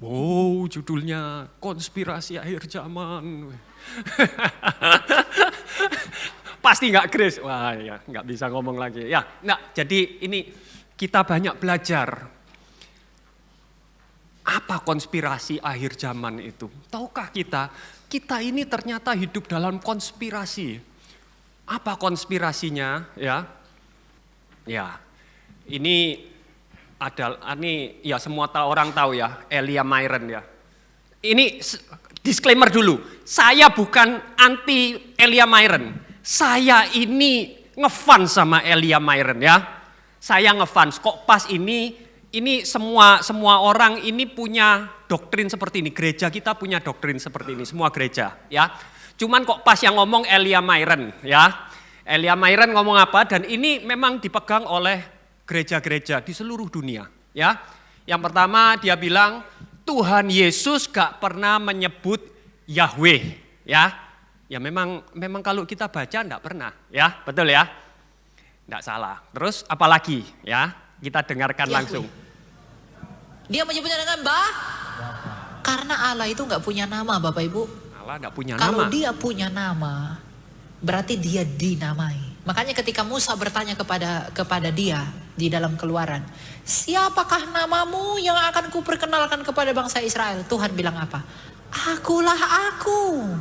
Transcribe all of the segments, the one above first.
Wow, judulnya konspirasi akhir zaman. Pasti nggak Grace. Wah ya, nggak bisa ngomong lagi. Ya, nah jadi ini kita banyak belajar. Apa konspirasi akhir zaman itu? Tahukah kita ini ternyata hidup dalam konspirasi. Apa konspirasinya? Ya, ini ya semua orang tahu ya, Elia Myron ya. Ini disclaimer dulu, saya bukan anti Elia Myron. Saya ini ngefans sama Elia Myron ya. Saya ngefans, kok pas ini semua orang ini punya doktrin seperti ini. Gereja kita punya doktrin seperti ini, semua gereja ya. Cuman kok pas yang ngomong Elia Myron ya. Elia Myron ngomong apa, dan ini memang dipegang oleh gereja-gereja di seluruh dunia ya. Yang pertama dia bilang Tuhan Yesus gak pernah menyebut Yahweh ya. Ya memang kalau kita baca enggak pernah ya, betul ya? Enggak salah. Terus apalagi ya, kita dengarkan Yahweh. langsung. Dia menyebutnya dengan karena Allah itu enggak punya nama, Bapak Ibu. Allah enggak punya Kalau nama. dia punya nama, berarti dia dinamai. Makanya ketika Musa bertanya kepada dia di dalam Keluaran, siapakah namamu yang akan kuperkenalkan kepada bangsa Israel? Tuhan bilang apa? Akulah aku.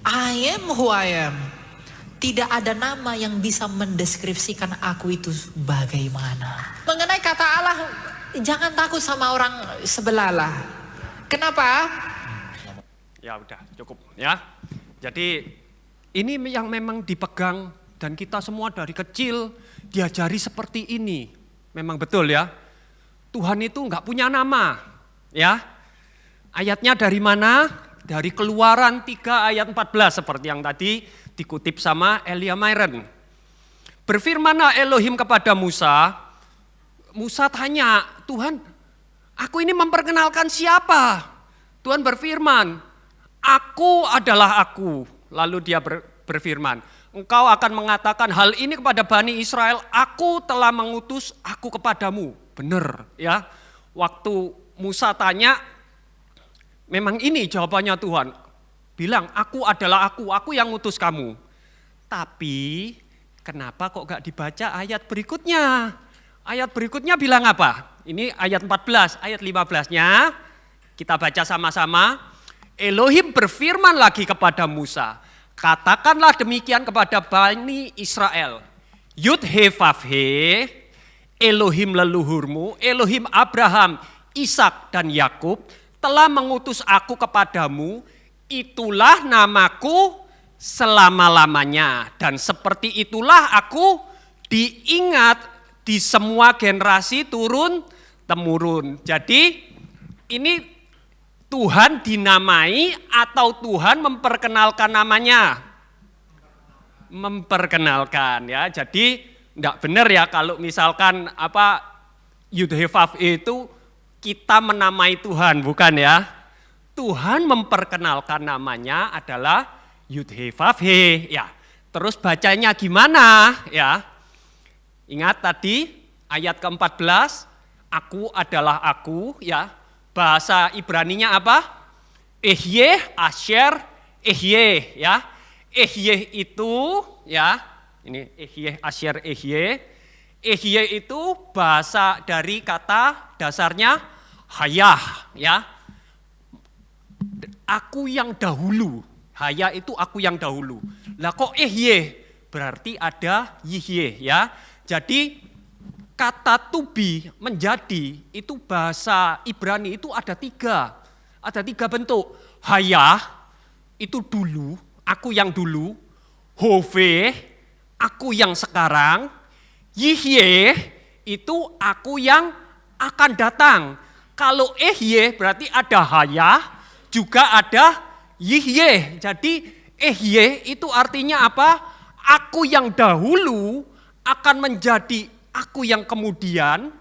I am who I am. Tidak ada nama yang bisa mendeskripsikan aku itu bagaimana. Mengenai kata Allah, jangan takut sama orang sebelah lah. Kenapa? Ya udah cukup ya. Jadi ini yang memang dipegang dan kita semua dari kecil diajari seperti ini. Memang betul ya. Tuhan itu enggak punya nama ya. Ayatnya dari mana? Dari Keluaran 3 ayat 14 seperti yang tadi dikutip sama Elia Myron. Berfirmanlah Elohim kepada Musa. Musa tanya, Tuhan, aku ini memperkenalkan siapa? Tuhan berfirman, aku adalah aku. Lalu dia berfirman, engkau akan mengatakan hal ini kepada Bani Israel, aku telah mengutus aku kepadamu. Benar ya, waktu Musa tanya, memang ini jawabannya Tuhan. Bilang, aku adalah aku yang ngutus kamu. Tapi kenapa kok gak dibaca ayat berikutnya? Ayat berikutnya bilang apa? Ini ayat 14, ayat 15-nya kita baca sama-sama. Elohim berfirman lagi kepada Musa, katakanlah demikian kepada Bani Israel. Yud he vav he, Elohim leluhurmu, Elohim Abraham, Ishak dan Yakub telah mengutus aku kepadamu, itulah namaku selama-lamanya. Dan seperti itulah aku diingat di semua generasi turun-temurun. Jadi ini Tuhan dinamai atau Tuhan memperkenalkan namanya? Memperkenalkan ya. Jadi enggak benar ya kalau misalkan Yud he vav he itu kita menamai Tuhan, bukan ya. Tuhan memperkenalkan namanya adalah Yud he vav he ya. Terus bacanya gimana ya? Ingat tadi ayat ke-14, aku adalah aku ya. Bahasa Ibraninya apa? Ehye, Asher, Ehye ya. Ehye itu ya, ini Ehye, Asher, Ehye. Ehye itu bahasa dari kata dasarnya hayah ya. Aku yang dahulu. Haya itu aku yang dahulu. Lah kok Ehye? Berarti ada Yihye ya. Jadi kata to be, menjadi, itu bahasa Ibrani itu ada tiga bentuk. Hayah, itu dulu, aku yang dulu. Hove, aku yang sekarang. Yihye, itu aku yang akan datang. Kalau ehye berarti ada hayah, juga ada yihye. Jadi ehye itu artinya apa? Aku yang dahulu akan menjadi aku yang kemudian.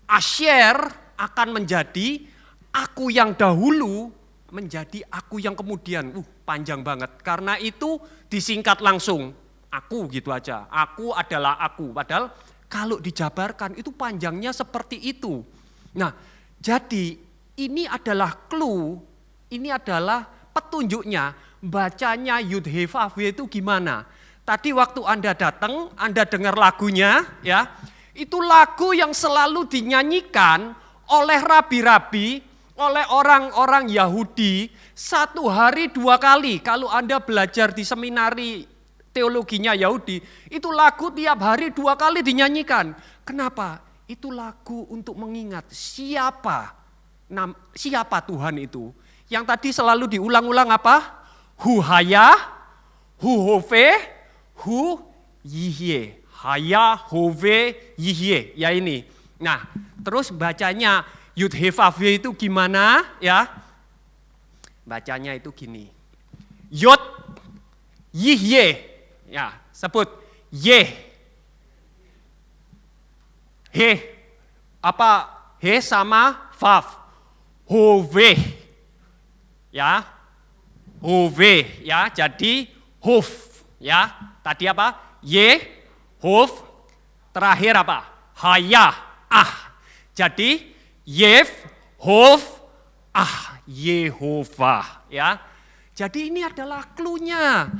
Asher akan menjadi aku yang dahulu menjadi aku yang kemudian. Panjang banget. Karena itu disingkat langsung. Aku gitu aja. Aku adalah aku. Padahal kalau dijabarkan itu panjangnya seperti itu. Nah, jadi ini adalah clue, ini adalah petunjuknya, bacanya Yud He Vav He itu gimana. Tadi waktu Anda datang, Anda dengar lagunya, ya, itu lagu yang selalu dinyanyikan oleh rabi-rabi, oleh orang-orang Yahudi, 1 hari 2 kali. Kalau Anda belajar di seminari teologinya Yahudi, itu lagu tiap hari 2 kali dinyanyikan. Kenapa? Itu lagu untuk mengingat siapa Tuhan itu. Yang tadi selalu diulang-ulang apa? Hu Haya, Hu Hove, Hu Yihye. Haya, Hove, Yihye. Ya ini. Nah, terus bacanya Yud He Vav He itu gimana? Ya, bacanya itu gini. Yod, Yihye. Ya, sebut. Ye. He. Apa? He sama Vav. Hove. Ya. Hove. Ya, jadi Hov. Ya, tadi apa? Ye. Hov. Terakhir apa? Haya. Ah. Jadi Yev, Hov, Yehovah. Ya. Jadi ini adalah clue-nya.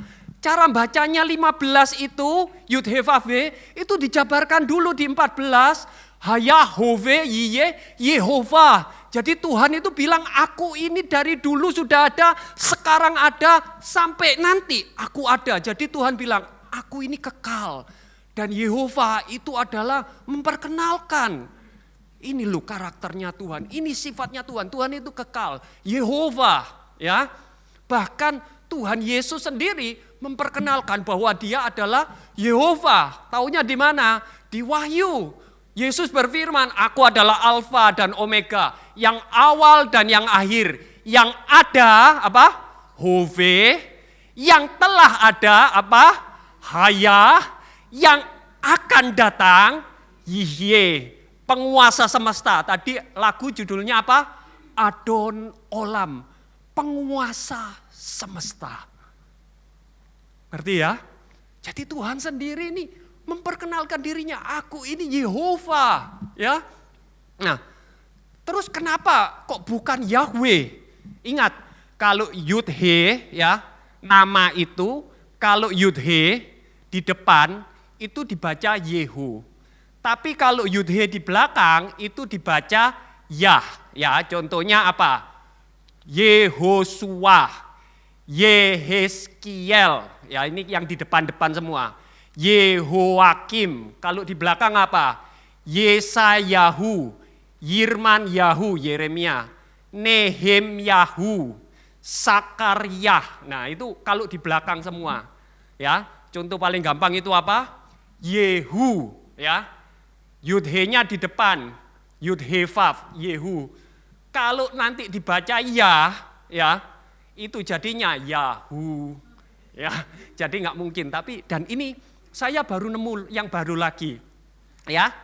Cara bacanya 15 itu, Yud He Vav He, itu dijabarkan dulu di 14. Haya, Hove, Yihye, Yehovah. Jadi Tuhan itu bilang, aku ini dari dulu sudah ada, sekarang ada, sampai nanti aku ada. Jadi Tuhan bilang, aku ini kekal. Dan Yehovah itu adalah memperkenalkan. Ini loh karakternya Tuhan, ini sifatnya Tuhan. Tuhan itu kekal, Yehovah. Ya, bahkan Tuhan Yesus sendiri memperkenalkan bahwa dia adalah Yehovah. Taunya di mana? Di Wahyu. Yesus berfirman, aku adalah Alfa dan Omega, yang awal dan yang akhir. Yang ada apa? Hove, yang telah ada apa? Haya, yang akan datang Yihye, penguasa semesta. Tadi lagu judulnya apa? Adon Olam, penguasa semesta. Ngerti ya? Jadi Tuhan sendiri ini memperkenalkan dirinya, aku ini Yehovah, ya. Nah, terus kenapa kok bukan Yahweh? Ingat, kalau Yud He, ya, nama itu kalau Yud He di depan itu dibaca Yehu. Tapi kalau Yud He di belakang itu dibaca Yah. Ya, contohnya apa? Yehosua, Yehezkiel. Ya, ini yang di depan-depan semua. Yehoakim. Kalau di belakang apa? Yesayahu, Yirman Yahu, Yeremia, Nehemyahu, Sakaryah. Nah, itu kalau di belakang semua. Ya, contoh paling gampang itu apa? Yehu, ya. Yud He-nya di depan, Yud He Vav, Yehu. Kalau nanti dibaca Yah, ya, itu jadinya Yahu. Ya, jadi nggak mungkin. Tapi dan ini saya baru nemu yang baru lagi, ya.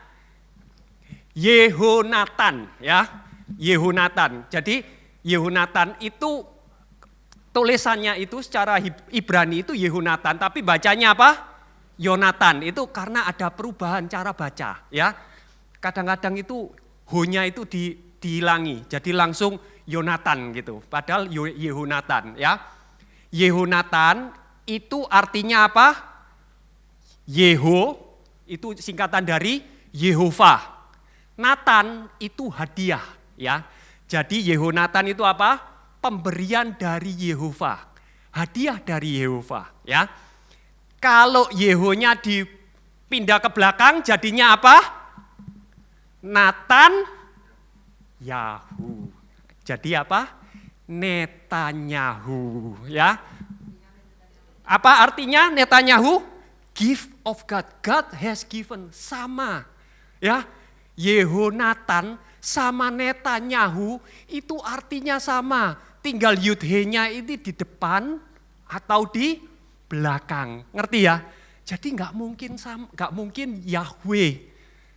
Yehonatan, ya, Yehonatan. Jadi Yehonatan itu tulisannya itu secara Ibrani itu Yehonatan, tapi bacanya apa? Yonatan. Itu karena ada perubahan cara baca, ya. Kadang-kadang itu ho-nya itu dihilangi, jadi langsung Yonatan gitu. Padahal Yehonatan, ya. Yehonatan itu artinya apa? Yeho itu singkatan dari Yehovah. Natan itu hadiah, ya. Jadi Yehonatan itu apa? Pemberian dari Yehovah. Hadiah dari Yehovah, ya. Kalau Yehonya dipindah ke belakang jadinya apa? Natan Yahu. Jadi apa? Netanyahu, ya. Apa artinya Netanyahu? Gift of God. God has given, sama. Ya. Yehonatan sama Netanyahu itu artinya sama. Tinggal Yud He-nya ini di depan atau di belakang. Ngerti ya? Jadi nggak mungkin Yahweh.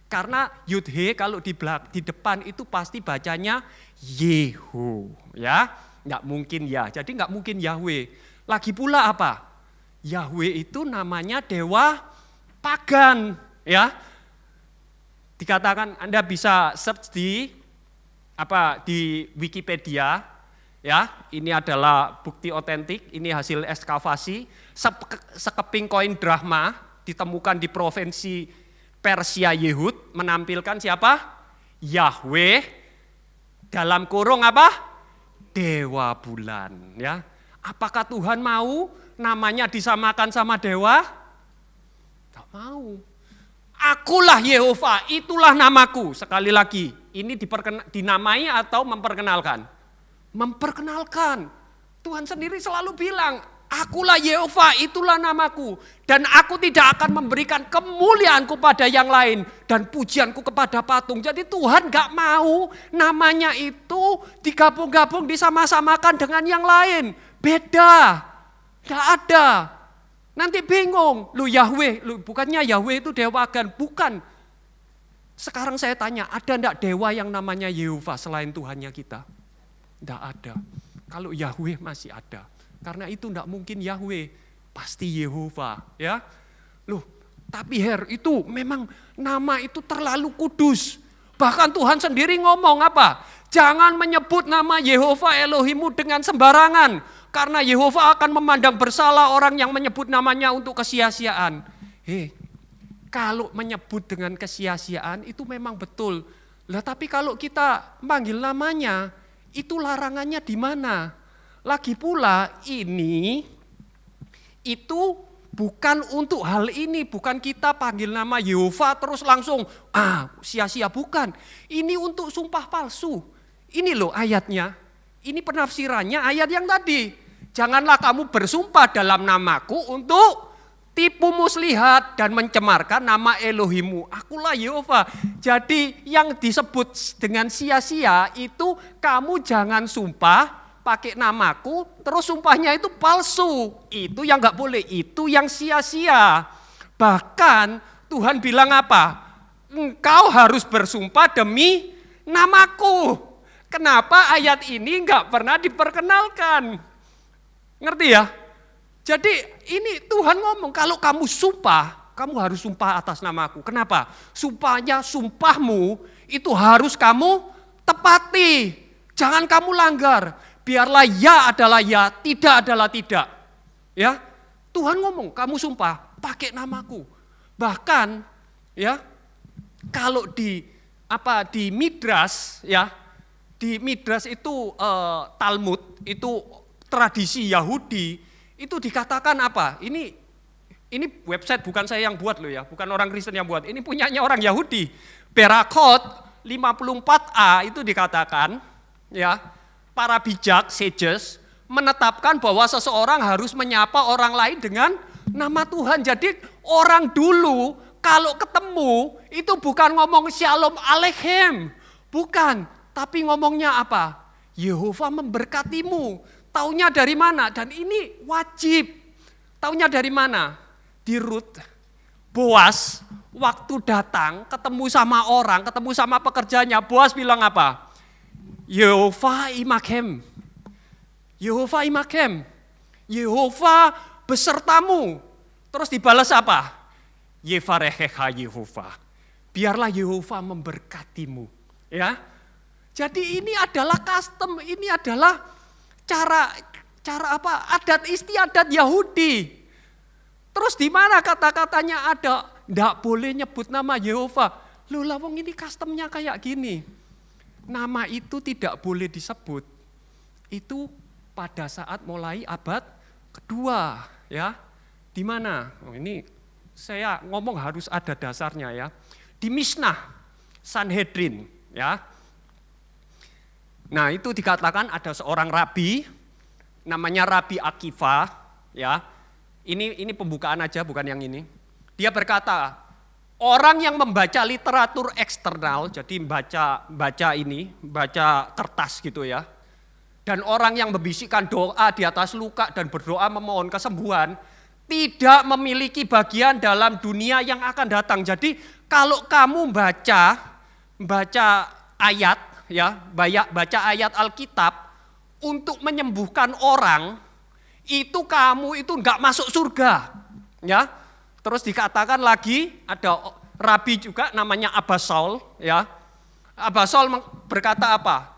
Karena Yud He kalau di depan itu pasti bacanya Yehu, ya, nggak mungkin ya. Jadi nggak mungkin Yahweh. Lagi pula apa? Yahweh itu namanya dewa pagan, ya. Dikatakan Anda bisa search di di Wikipedia, ya, ini adalah bukti otentik, ini hasil ekskavasi, sekeping koin drachma ditemukan di provinsi Persia Yehud, menampilkan siapa? Yahweh, dalam kurung apa? Dewa bulan, ya. Apakah Tuhan mau namanya disamakan sama dewa? Tak mau. Akulah Yehova, itulah namaku. Sekali lagi, ini dinamai atau memperkenalkan? Memperkenalkan. Tuhan sendiri selalu bilang, akulah Yehova, itulah namaku. Dan aku tidak akan memberikan kemuliaanku pada yang lain. Dan pujianku kepada patung. Jadi Tuhan gak mau namanya itu digabung-gabung, disama-samakan dengan yang lain. Beda, gak ada. Nanti bingung, Yahweh, bukannya Yahweh itu dewa agan, bukan. Sekarang saya tanya, ada enggak dewa yang namanya Yehova selain Tuhannya kita? Enggak ada. Kalau Yahweh masih ada. Karena itu enggak mungkin Yahweh, pasti Yehova, ya. Tapi itu memang nama itu terlalu kudus. Bahkan Tuhan sendiri ngomong apa? Jangan menyebut nama Yehova Elohimu dengan sembarangan. Karena Yehova akan memandang bersalah orang yang menyebut namanya untuk kesia-siaan. Kalau menyebut dengan kesia-siaan itu memang betul. Tapi kalau kita manggil namanya, itu larangannya di mana? Lagi pula itu bukan untuk hal ini, bukan kita panggil nama Yehova terus langsung sia-sia, bukan. Ini untuk sumpah palsu. Ini loh ayatnya. Ini penafsirannya ayat yang tadi. Janganlah kamu bersumpah dalam namaku untuk tipu muslihat dan mencemarkan nama Elohimu. Akulah Yehova. Jadi yang disebut dengan sia-sia itu kamu jangan sumpah pakai namaku, terus sumpahnya itu palsu. Itu yang gak boleh, itu yang sia-sia. Bahkan Tuhan bilang apa? Engkau harus bersumpah demi namaku. Kenapa ayat ini gak pernah diperkenalkan? Ngerti ya? Jadi ini Tuhan ngomong, kalau kamu sumpah, kamu harus sumpah atas namaku. Kenapa? Sumpahmu itu harus kamu tepati. Jangan kamu langgar. Biarlah ya adalah ya, tidak adalah tidak. Ya, Tuhan ngomong, kamu sumpah pakai namaku. Bahkan ya, kalau di Midras ya, di Midras itu Talmud itu tradisi Yahudi itu dikatakan apa? Ini website bukan saya yang buat loh ya, bukan orang Kristen yang buat. Ini punyanya orang Yahudi. Berakot 54a itu dikatakan ya, para bijak sages menetapkan bahwa seseorang harus menyapa orang lain dengan nama Tuhan. Jadi orang dulu kalau ketemu itu bukan ngomong Shalom Aleichem, bukan, tapi ngomongnya apa? Yehova memberkatimu. Taunya dari mana? Dan ini wajib. Taunya dari mana? Di Rut, Boas waktu datang ketemu sama orang, ketemu sama pekerjanya, Boas bilang apa? Yehova imakem. Yehova imakem. Yehova besertamu. Terus dibalas apa? Yevarehecha Yehova. Biarlah Yehova memberkatimu. Ya. Jadi ini adalah custom, ini adalah cara adat istiadat Yahudi. Terus di mana kata-katanya ada enggak boleh nyebut nama Yehova. Loh, lawang ini customnya kayak gini. Nama itu tidak boleh disebut. Itu pada saat mulai abad kedua, ya. Di mana? Ini saya ngomong harus ada dasarnya ya. Di Mishnah Sanhedrin, ya. Nah, itu dikatakan ada seorang rabi, namanya Rabi Akiva, ya. Ini pembukaan aja, bukan yang ini. Dia berkata, orang yang membaca literatur eksternal, jadi baca kertas gitu ya. Dan orang yang membisikkan doa di atas luka dan berdoa memohon kesembuhan, tidak memiliki bagian dalam dunia yang akan datang. Jadi kalau kamu baca ayat, ya, baca ayat Alkitab untuk menyembuhkan orang, itu kamu itu enggak masuk surga, ya. Terus dikatakan lagi ada rabi juga namanya Abba Saul, ya. Abah Saul berkata apa?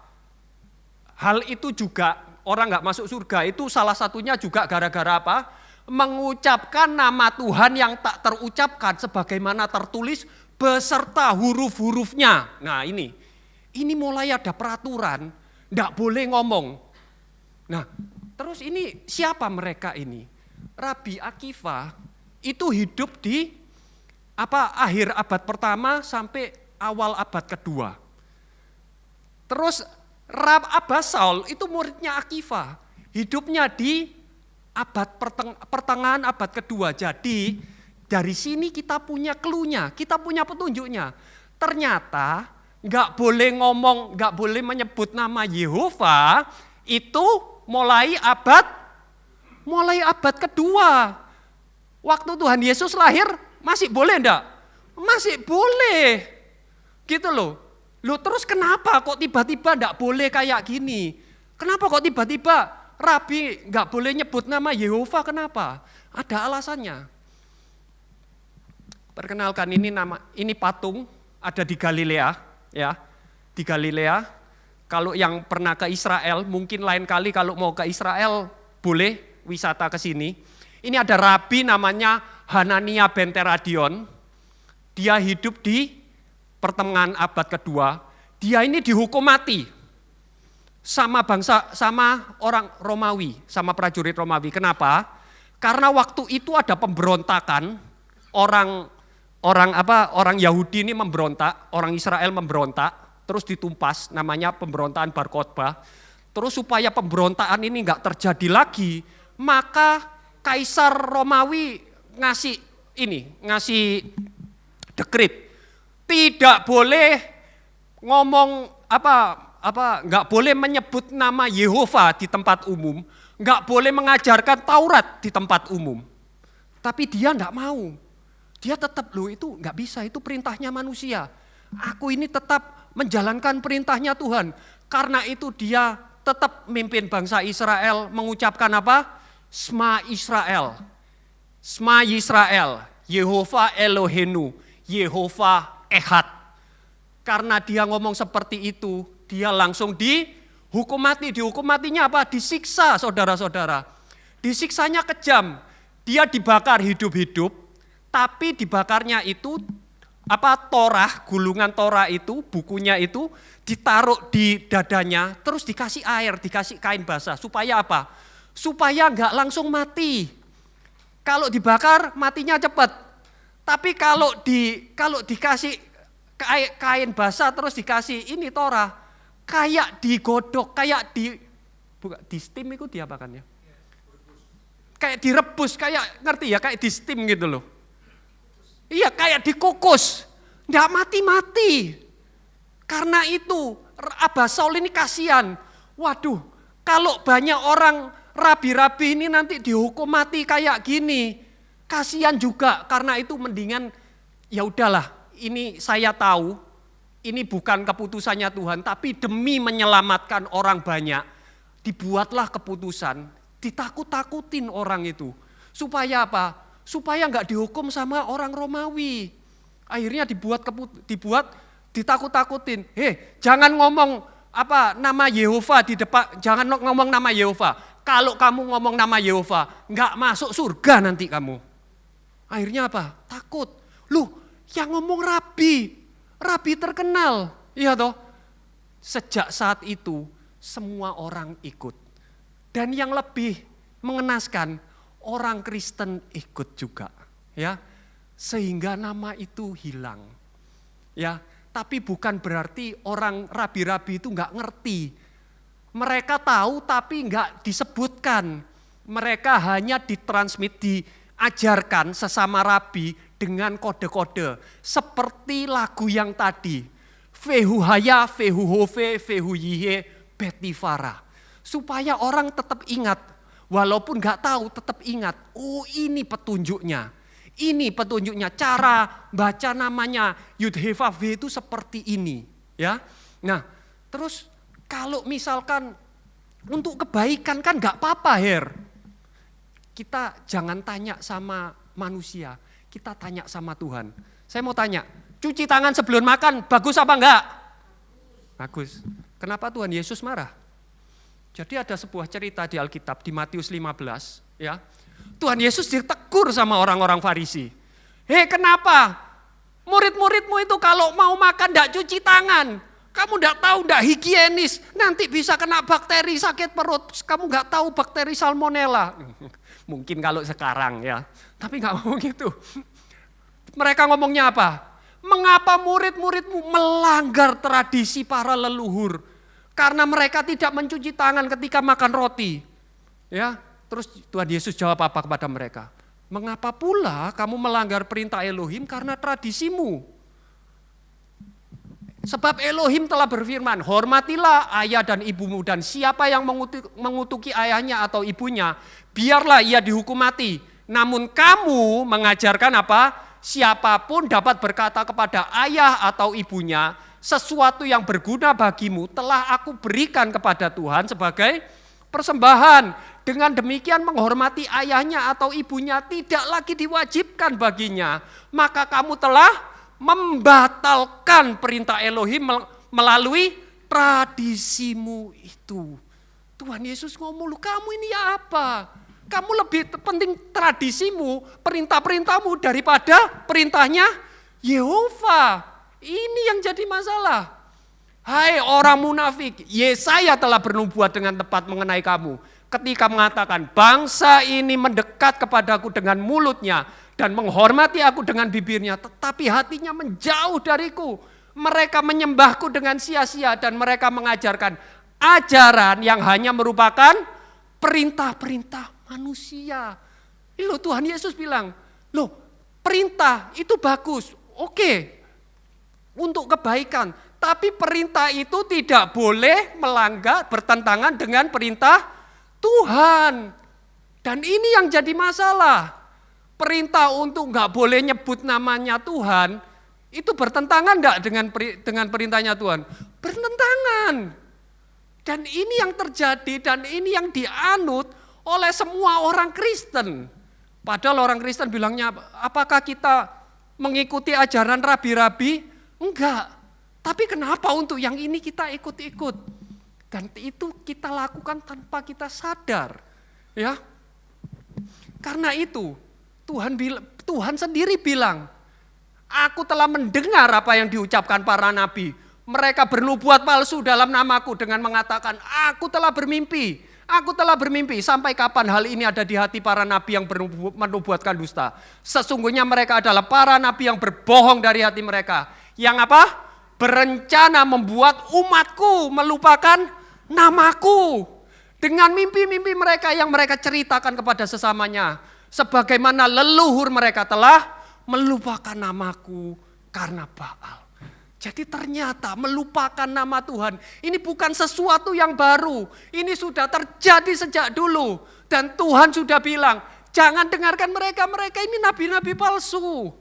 Hal itu juga orang nggak masuk surga itu salah satunya juga gara-gara apa? Mengucapkan nama Tuhan yang tak terucapkan sebagaimana tertulis beserta huruf-hurufnya. Nah ini mulai ada peraturan, nggak boleh ngomong. Nah terus ini siapa mereka ini? Rabi Akiva itu hidup di akhir abad pertama sampai awal abad kedua. Terus Abah Saul itu muridnya Akiva, hidupnya di pertengahan abad kedua. Jadi dari sini kita punya clue-nya, kita punya petunjuknya. Ternyata nggak boleh ngomong, nggak boleh menyebut nama Yehova itu mulai abad kedua. Waktu Tuhan Yesus lahir masih boleh enggak? Masih boleh. Gitu loh. Loh terus kenapa kok tiba-tiba enggak boleh kayak gini? Kenapa kok tiba-tiba Rabi enggak boleh nyebut nama Yehova, kenapa? Ada alasannya. Perkenalkan ini patung ada di Galilea ya. Di Galilea. Kalau yang pernah ke Israel, mungkin lain kali kalau mau ke Israel boleh wisata ke sini. Ini ada rabi namanya Hanania ben Teradion. Dia hidup di pertengahan abad kedua. Dia ini dihukum mati sama orang Romawi, sama prajurit Romawi. Kenapa? Karena waktu itu ada pemberontakan, orang Yahudi ini memberontak, orang Israel memberontak, terus ditumpas, namanya pemberontakan Bar Kokhba. Terus supaya pemberontakan ini enggak terjadi lagi, maka Kaisar Romawi ngasih dekrit. Tidak boleh ngomong enggak boleh menyebut nama Yehova di tempat umum, enggak boleh mengajarkan Taurat di tempat umum. Tapi dia enggak mau. Dia tetap itu enggak bisa, itu perintahnya manusia. Aku ini tetap menjalankan perintahnya Tuhan. Karena itu dia tetap memimpin bangsa Israel mengucapkan apa? Shema Israel. Shema Israel, Yehova Elohenu, Yehova Ehad. Karena dia ngomong seperti itu, dia langsung dihukum mati. Dihukum matinya apa? Disiksa, saudara-saudara. Disiksanya kejam. Dia dibakar hidup-hidup, tapi dibakarnya itu Torah, gulungan Torah itu, bukunya itu ditaruh di dadanya, terus dikasih air, dikasih kain basah. Supaya apa? Supaya enggak langsung mati. Kalau dibakar matinya cepat. Tapi kalau dikasih kain basah terus dikasih ini Torah, kayak digodok, kayak di steam itu diapakan ya? Kayak direbus, kayak ngerti ya, kayak di steam gitu loh. Iya, kayak dikukus. Enggak mati-mati. Karena itu Abah Saul ini kasihan. Waduh, kalau banyak orang rabi-rabi ini nanti dihukum mati kayak gini. Kasihan juga, karena itu mendingan ya udahlah, ini saya tahu ini bukan keputusannya Tuhan, tapi demi menyelamatkan orang banyak dibuatlah keputusan, ditakut-takutin orang itu. Supaya apa? Supaya enggak dihukum sama orang Romawi. Akhirnya ditakut-takutin. Jangan ngomong nama Yehova di depan, jangan ngomong nama Yehova. Kalau kamu ngomong nama Yehova, enggak masuk surga nanti kamu. Akhirnya apa? Takut. Loh, yang ngomong rabi terkenal. Iya toh? Sejak saat itu semua orang ikut. Dan yang lebih mengenaskan, orang Kristen ikut juga, ya. Sehingga nama itu hilang. Ya, tapi bukan berarti orang rabi-rabi itu enggak ngerti. Mereka tahu tapi enggak disebutkan. Mereka hanya diajarkan sesama rabi dengan kode-kode. Seperti lagu yang tadi. Vehu haya, vehu hove, vehu yihe, betifara. Supaya orang tetap ingat. Walaupun gak tahu tetap ingat. Oh ini petunjuknya. Ini petunjuknya. Cara baca namanya Yud-Heh-Vav-Heh itu seperti ini. Ya. Nah terus kalau misalkan untuk kebaikan kan gak apa-apa Her. Kita jangan tanya sama manusia, kita tanya sama Tuhan. Saya mau tanya, cuci tangan sebelum makan bagus apa enggak? Bagus. Kenapa Tuhan Yesus marah? Jadi ada sebuah cerita di Alkitab di Matius 15, ya. Tuhan Yesus ditegur sama orang-orang Farisi. Hei, kenapa? Murid-muridmu itu kalau mau makan enggak cuci tangan. Kamu enggak tahu, enggak higienis. Nanti bisa kena bakteri sakit perut. Kamu enggak tahu bakteri salmonella. Mungkin kalau sekarang ya. Tapi enggak ngomong gitu. Mereka ngomongnya apa? Mengapa murid-muridmu melanggar tradisi para leluhur? Karena mereka tidak mencuci tangan ketika makan roti. Ya, terus Tuhan Yesus jawab apa kepada mereka? Mengapa pula kamu melanggar perintah Elohim karena tradisimu? Sebab Elohim telah berfirman, hormatilah ayah dan ibumu, dan siapa yang mengutuki ayahnya atau ibunya, biarlah ia dihukum mati. Namun kamu mengajarkan apa? Siapapun dapat berkata kepada ayah atau ibunya, sesuatu yang berguna bagimu telah aku berikan kepada Tuhan sebagai persembahan. Dengan demikian menghormati ayahnya atau ibunya tidak lagi diwajibkan baginya. Maka kamu telah membatalkan perintah Elohim melalui tradisimu itu. Tuhan Yesus ngomong, lu kamu ini apa? Kamu lebih penting tradisimu, perintah-perintahmu daripada perintahnya Yehova. Ini yang jadi masalah. Hai orang munafik, Yesaya telah bernubuat dengan tepat mengenai kamu. Ketika mengatakan, bangsa ini mendekat kepadaku dengan mulutnya dan menghormati aku dengan bibirnya, tetapi hatinya menjauh dariku. Mereka menyembahku dengan sia-sia dan mereka mengajarkan ajaran yang hanya merupakan perintah-perintah manusia. Loh, Tuhan Yesus bilang, loh perintah itu bagus, oke, untuk kebaikan. Tapi perintah itu tidak boleh melanggar, bertentangan dengan perintah Tuhan. Dan ini yang jadi masalah. Perintah untuk nggak boleh nyebut namanya Tuhan, itu bertentangan enggak dengan perintahnya Tuhan? Bertentangan. Dan ini yang terjadi dan ini yang dianut oleh semua orang Kristen. Padahal orang Kristen bilangnya, apakah kita mengikuti ajaran rabi-rabi? Enggak. Tapi kenapa untuk yang ini kita ikut-ikut? Dan itu kita lakukan tanpa kita sadar. Ya. Karena itu Tuhan sendiri bilang, aku telah mendengar apa yang diucapkan para nabi. Mereka bernubuat palsu dalam namaku dengan mengatakan, aku telah bermimpi. Aku telah bermimpi, sampai kapan hal ini ada di hati para nabi yang menubuatkan dusta. Sesungguhnya mereka adalah para nabi yang berbohong dari hati mereka. Yang apa? Berencana membuat umatku melupakan namaku. Dengan mimpi-mimpi mereka yang mereka ceritakan kepada sesamanya. Sebagaimana leluhur mereka telah melupakan namaku karena Baal. Jadi ternyata melupakan nama Tuhan ini bukan sesuatu yang baru. Ini sudah terjadi sejak dulu. Dan Tuhan sudah bilang, jangan dengarkan mereka ini nabi-nabi palsu.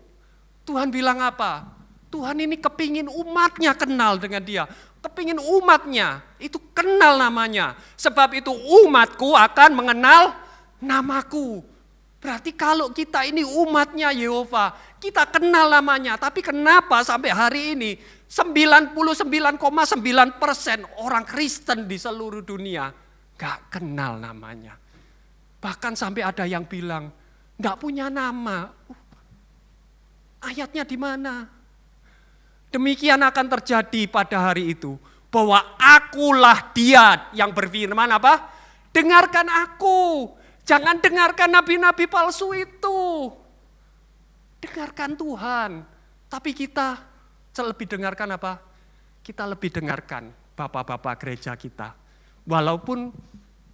Tuhan bilang apa? Tuhan ini kepingin umatnya kenal dengan dia. Kepingin umatnya itu kenal namanya. Sebab itu umatku akan mengenal namaku. Berarti kalau kita ini umatnya Yehova, kita kenal namanya. Tapi kenapa sampai hari ini 99,9% orang Kristen di seluruh dunia gak kenal namanya. Bahkan sampai ada yang bilang, gak punya nama. Ayatnya di mana? Demikian akan terjadi pada hari itu. Bahwa akulah dia yang berfirman apa? Dengarkan aku. Jangan dengarkan nabi-nabi palsu itu. Dengarkan Tuhan. Tapi kita lebih dengarkan apa? Kita lebih dengarkan bapak-bapak gereja kita. Walaupun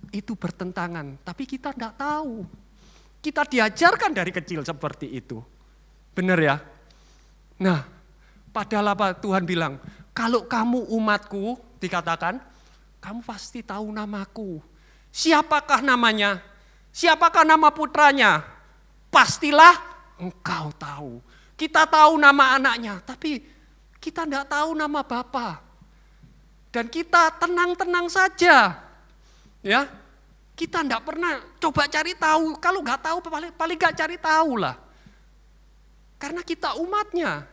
itu bertentangan, tapi kita tidak tahu. Kita diajarkan dari kecil seperti itu. Benar ya? Nah, padahal apa Tuhan bilang, kalau kamu umatku, dikatakan, kamu pasti tahu namaku. Siapakah namanya? Siapakah nama putranya? Pastilah engkau tahu. Kita tahu nama anaknya, tapi kita tidak tahu nama Bapa. Dan kita tenang-tenang saja. Ya, kita tidak pernah coba cari tahu. Kalau nggak tahu, paling nggak cari tahu lah. Karena kita umatnya.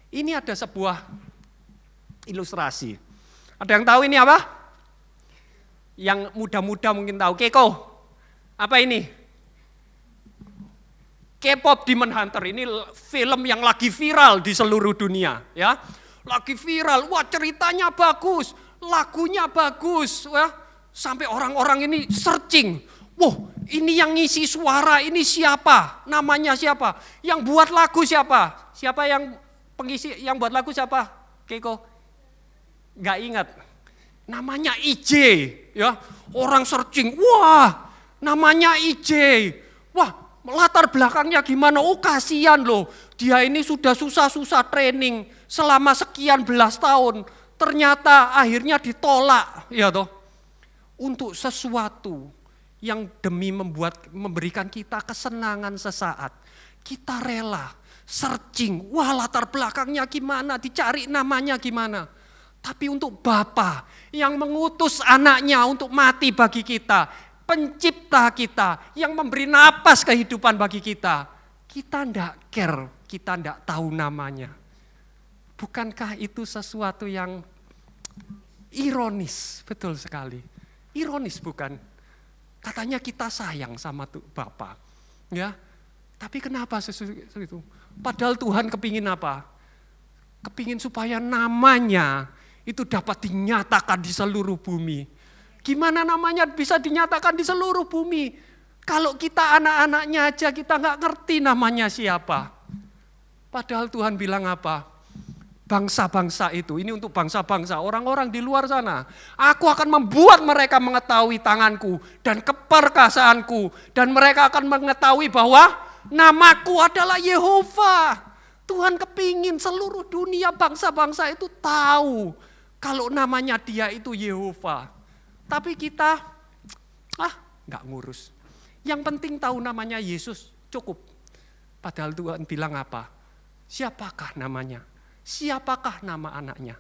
Ini ada sebuah ilustrasi. Ada yang tahu ini apa? Yang muda-muda mungkin tahu. Keiko, apa ini? K-pop Demon Hunter, ini film yang lagi viral di seluruh dunia. Ya, lagi viral, wah ceritanya bagus, lagunya bagus. Ya. Sampai orang-orang ini searching, wah ini yang ngisi suara ini siapa? Namanya siapa? Yang buat lagu siapa? Siapa yang pengisi, yang buat lagu siapa? Keiko? Gak ingat. Namanya IJ, ya. Orang searching, wah namanya IJ. Wah latar belakangnya gimana? Oh kasihan loh, dia ini sudah susah-susah training selama sekian belas tahun. Ternyata akhirnya ditolak, ya toh. Untuk sesuatu yang demi memberikan kita kesenangan sesaat. Kita rela searching, wah latar belakangnya gimana, dicari namanya gimana. Tapi untuk Bapa yang mengutus anaknya untuk mati bagi kita, pencipta kita, yang memberi napas kehidupan bagi kita tidak care, kita tidak tahu namanya. Bukankah itu sesuatu yang ironis? Betul sekali. Ironis bukan? Katanya kita sayang sama Bapa, ya. Tapi kenapa sesuatu itu? Padahal Tuhan kepingin apa? Kepingin supaya namanya itu dapat dinyatakan di seluruh bumi. Gimana namanya bisa dinyatakan di seluruh bumi? Kalau kita anak-anaknya aja kita nggak ngerti namanya siapa. Padahal Tuhan bilang apa? Bangsa-bangsa itu, ini untuk bangsa-bangsa, orang-orang di luar sana. Aku akan membuat mereka mengetahui tanganku dan keperkasaanku. Dan mereka akan mengetahui bahwa namaku adalah Yehova. Tuhan kepingin seluruh dunia bangsa-bangsa itu tahu kalau namanya dia itu Yehova. Tapi kita, nggak ngurus. Yang penting tahu namanya Yesus, cukup. Padahal Tuhan bilang apa? Siapakah namanya? Siapakah nama anaknya?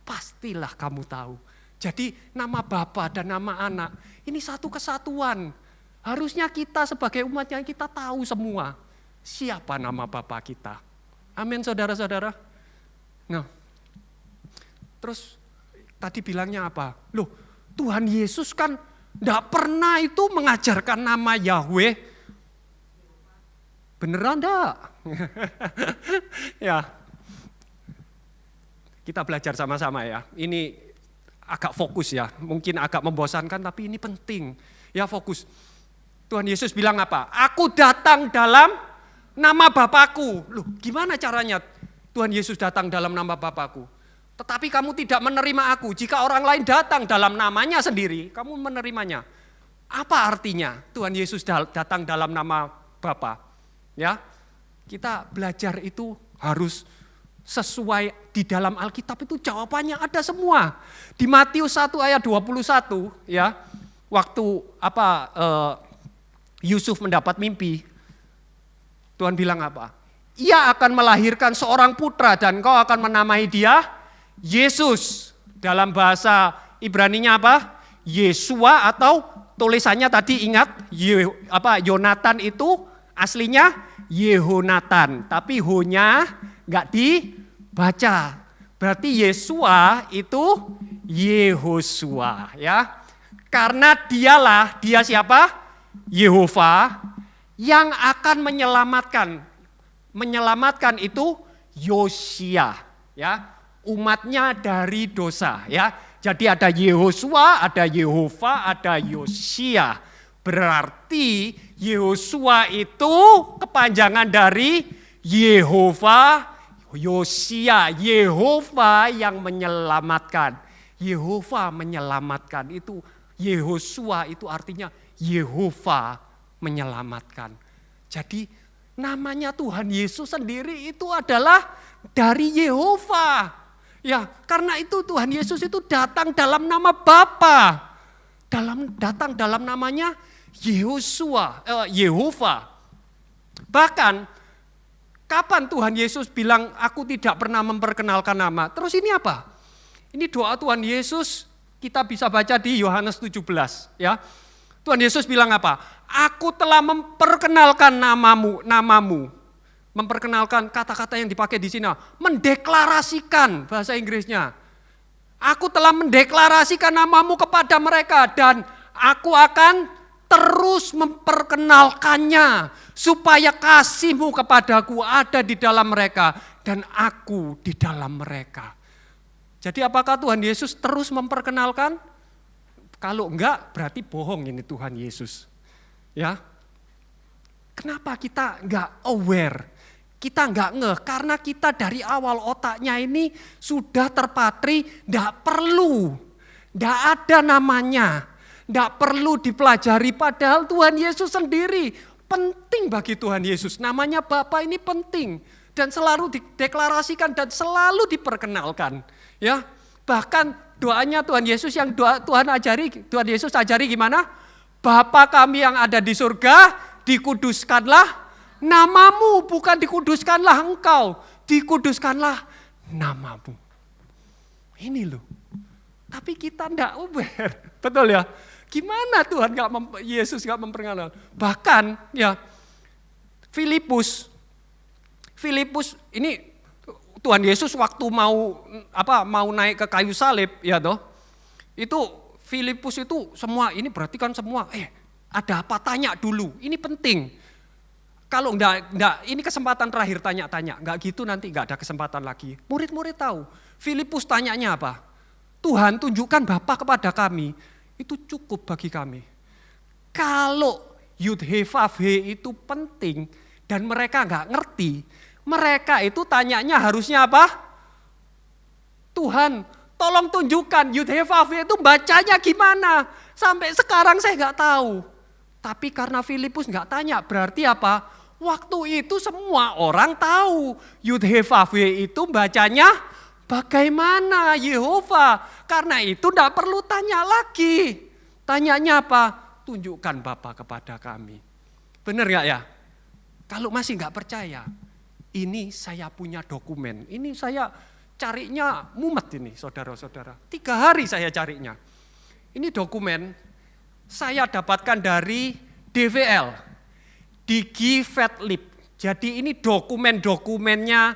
Pastilah kamu tahu. Jadi nama Bapa dan nama anak, ini satu kesatuan. Harusnya kita sebagai umat yang kita tahu semua. Siapa nama Bapa kita? Amin saudara-saudara. Nah, terus tadi bilangnya apa? Loh, Tuhan Yesus kan enggak pernah itu mengajarkan nama Yahweh. Beneran enggak? Ya. Kita belajar sama-sama ya. Ini agak fokus ya. Mungkin agak membosankan tapi ini penting. Ya fokus. Tuhan Yesus bilang apa? Aku datang dalam nama Bapakku. Loh, gimana caranya Tuhan Yesus datang dalam nama Bapakku? Tetapi kamu tidak menerima aku. Jika orang lain datang dalam namanya sendiri, kamu menerimanya. Apa artinya Tuhan Yesus datang dalam nama Bapa? Ya, kita belajar itu harus sesuai di dalam Alkitab itu jawabannya ada semua. Di Matius 1 ayat 21 ya, waktu Yusuf mendapat mimpi, Tuhan bilang apa? Ia akan melahirkan seorang putra dan kau akan menamai dia Yesus. Dalam bahasa Ibraninya apa? Yesua atau tulisannya tadi ingat Yonatan itu aslinya Yehonatan, tapi ho-nya enggak dibaca. Berarti Yesua itu Yehosua ya. Karena dia siapa? Yehova yang akan menyelamatkan. Menyelamatkan itu Yosia ya. Umatnya dari dosa ya. Jadi ada Yehosua, ada Yehova, ada Yosia. Berarti Yehosua itu kepanjangan dari Yehova, Yosia, Yehova yang menyelamatkan. Yehova menyelamatkan itu, Yehosua itu artinya Yehova menyelamatkan. Jadi namanya Tuhan Yesus sendiri itu adalah dari Yehova. Ya, karena itu Tuhan Yesus itu datang dalam nama Bapa. Datang dalam namanya Yehova. Bahkan kapan Tuhan Yesus bilang aku tidak pernah memperkenalkan nama? Terus ini apa? Ini doa Tuhan Yesus, kita bisa baca di Yohanes 17 ya. Tuhan Yesus bilang apa? Aku telah memperkenalkan namamu. Memperkenalkan kata-kata yang dipakai di sini, mendeklarasikan bahasa Inggrisnya. Aku telah mendeklarasikan namamu kepada mereka dan aku akan terus memperkenalkannya supaya kasih-Mu kepadaku ada di dalam mereka dan aku di dalam mereka. Jadi apakah Tuhan Yesus terus memperkenalkan? Kalau enggak berarti bohong ini Tuhan Yesus. Ya. Kenapa kita enggak aware? Kita enggak ngeh karena kita dari awal otaknya ini sudah terpatri, enggak perlu, enggak ada namanya, enggak perlu dipelajari padahal Tuhan Yesus sendiri penting bagi Tuhan Yesus. Namanya Bapa ini penting dan selalu dideklarasikan dan selalu diperkenalkan. Ya, bahkan doanya Tuhan Yesus yang Tuhan Yesus ajari gimana? Bapa kami yang ada di surga, dikuduskanlah namamu, bukan dikuduskanlah engkau, dikuduskanlah namamu. Ini loh. Tapi kita enggak aware, betul ya? Gimana Tuhan Yesus enggak memperkenalkan? Bahkan ya Filipus ini Tuhan Yesus waktu mau naik ke kayu salib ya toh. Itu Filipus itu semua ini berarti kan semua ada apa tanya dulu. Ini penting. Kalau enggak, ini kesempatan terakhir tanya-tanya. Enggak gitu nanti enggak ada kesempatan lagi. Murid-murid tahu. Filipus tanyanya apa? Tuhan tunjukkan Bapa kepada kami. Itu cukup bagi kami. Kalau Yud He Vav He itu penting dan mereka enggak ngerti. Mereka itu tanyanya harusnya apa? Tuhan tolong tunjukkan Yud He Vav He itu bacanya gimana. Sampai sekarang saya enggak tahu. Tapi karena Filipus enggak tanya berarti apa? Waktu itu semua orang tahu Yud He Vav He itu bacanya bagaimana Yehova. Karena itu tidak perlu tanya lagi. Tanyanya apa? Tunjukkan Bapa kepada kami. Benar gak ya? Kalau masih gak percaya, ini saya punya dokumen. Ini saya carinya mumet ini saudara-saudara. 3 hari saya carinya. Ini dokumen saya dapatkan dari DVL. Digi Vedlib. Jadi ini dokumen-dokumennya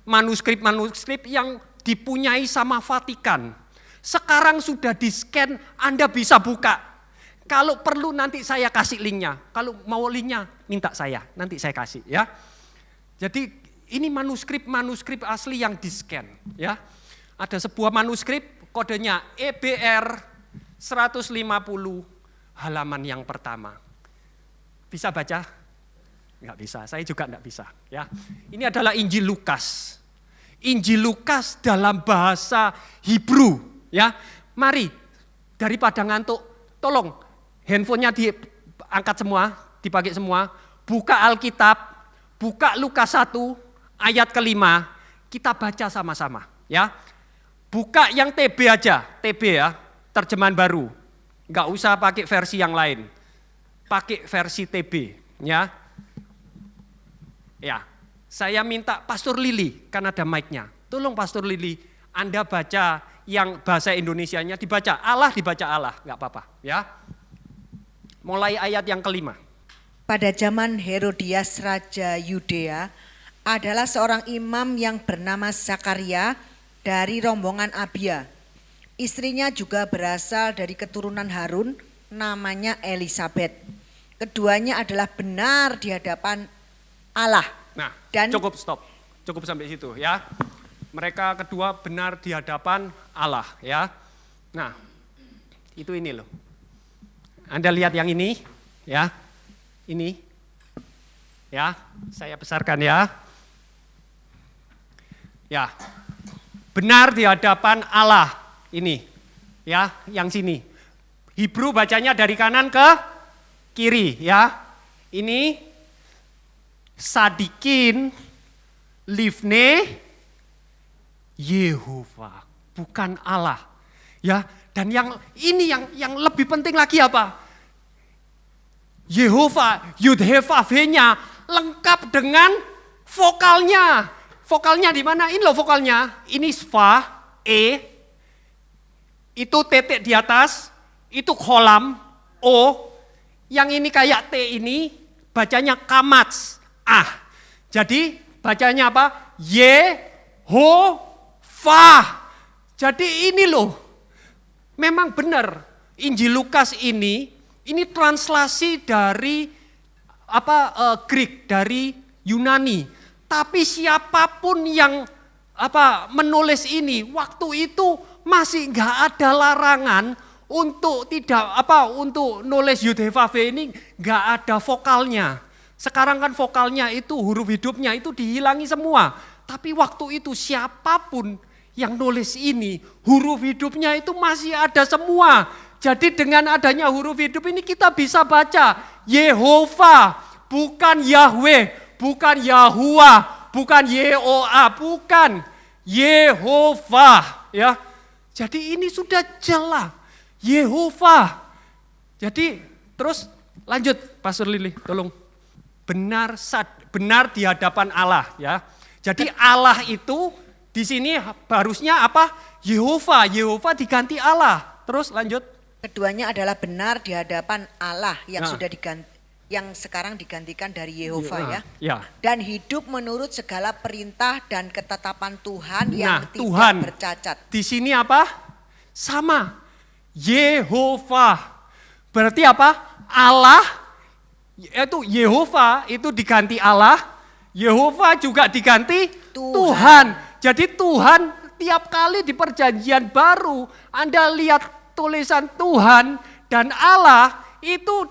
manuskrip-manuskrip yang dipunyai sama Vatikan. Sekarang sudah di-scan, Anda bisa buka. Kalau perlu nanti saya kasih linknya. Kalau mau linknya minta saya, nanti saya kasih ya. Jadi ini manuskrip asli yang di-scan ya. Ada sebuah manuskrip kodenya EBR 150 halaman yang pertama. Bisa baca? Enggak bisa, saya juga enggak bisa ya. Ini adalah Injil Lukas. Injil Lukas dalam bahasa Hebrew ya. Mari daripada ngantuk, tolong handphonenya diangkat semua, dipakai semua. Buka Alkitab, buka Lukas 1 ayat ke-5, kita baca sama-sama ya. Buka yang TB aja, TB ya, terjemahan baru. Enggak usah pakai versi yang lain. Pakai versi TB ya. Ya, saya minta Pastor Lili, kan ada mic-nya. Tolong Pastor Lili, Anda baca yang bahasa Indonesianya dibaca Allah, enggak apa-apa ya. Mulai ayat yang ke-5. Pada zaman Herodias Raja Yudea, adalah seorang imam yang bernama Zakaria dari rombongan Abia. Istrinya juga berasal dari keturunan Harun, namanya Elisabet. Keduanya adalah benar di hadapan Allah. Nah, cukup stop. Cukup sampai situ ya. Mereka kedua benar di hadapan Allah ya. Nah, itu ini loh. Anda lihat yang ini ya. Ini. Ya, saya besarkan ya. Ya. Benar di hadapan Allah. Ini. Ya, yang sini. Hebrew bacanya dari kanan ke kiri ya. Ini Sadikin Livne Yehova, bukan Allah. Ya, dan yang ini yang lebih penting lagi apa? Yehova, Yud He Vav He-nya lengkap dengan vokalnya. Vokalnya di mana? Ini loh vokalnya. Ini Fa, E. Itu titik di atas, itu kolam O. Yang ini kayak T ini bacanya kamats. Jadi bacanya apa? Yehova. Jadi ini loh, memang benar Injil Lukas ini translasi dari Greek, dari Yunani. Tapi siapapun yang menulis ini, waktu itu masih nggak ada larangan untuk untuk nulis Yudhevave ini nggak ada vokalnya. Sekarang kan vokalnya itu huruf hidupnya itu dihilangi semua. Tapi waktu itu siapapun yang nulis ini, huruf hidupnya itu masih ada semua. Jadi dengan adanya huruf hidup ini kita bisa baca Yehova, bukan Yahweh, bukan Yahuwah, bukan Yehoa, bukan Yehova, ya. Jadi ini sudah jelas Yehova. Jadi terus lanjut Pastor Lili, tolong. Benar di hadapan Allah, ya. Jadi Allah itu di sini harusnya apa? Yehova, Yehova diganti Allah. Terus lanjut. Keduanya adalah benar di hadapan Allah yang Nah. sudah diganti, yang sekarang digantikan dari Yehova, ya. Ya. Dan hidup menurut segala perintah dan ketetapan Tuhan yang tidak Tuhan. bercacat. Di sini apa? Sama. Yehova. Berarti apa? Allah, itu Yehova itu diganti Allah, Yehova juga diganti Tuhan. Jadi Tuhan tiap kali di perjanjian baru, Anda lihat tulisan Tuhan dan Allah itu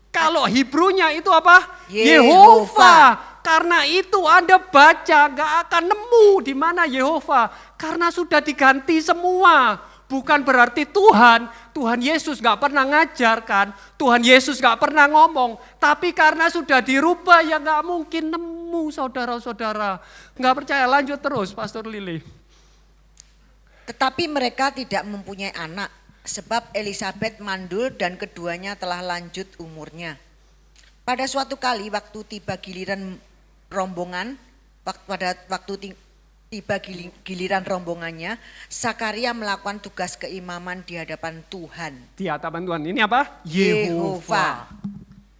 kalau Hebrunya itu apa? Yehova. Karena itu Anda baca gak akan nemu di mana Yehova. Karena sudah diganti semua. Bukan berarti Tuhan Yesus gak pernah ngajarkan, Tuhan Yesus gak pernah ngomong. Tapi karena sudah dirubah ya gak mungkin nemu saudara-saudara. Gak percaya, lanjut terus Pastor Lili. Tetapi mereka tidak mempunyai anak, sebab Elisabet mandul dan keduanya telah lanjut umurnya. Pada suatu kali waktu tiba giliran rombongan, giliran rombongannya, Zakaria melakukan tugas keimaman di hadapan Tuhan. Di hadapan Tuhan, ini apa? Yehova.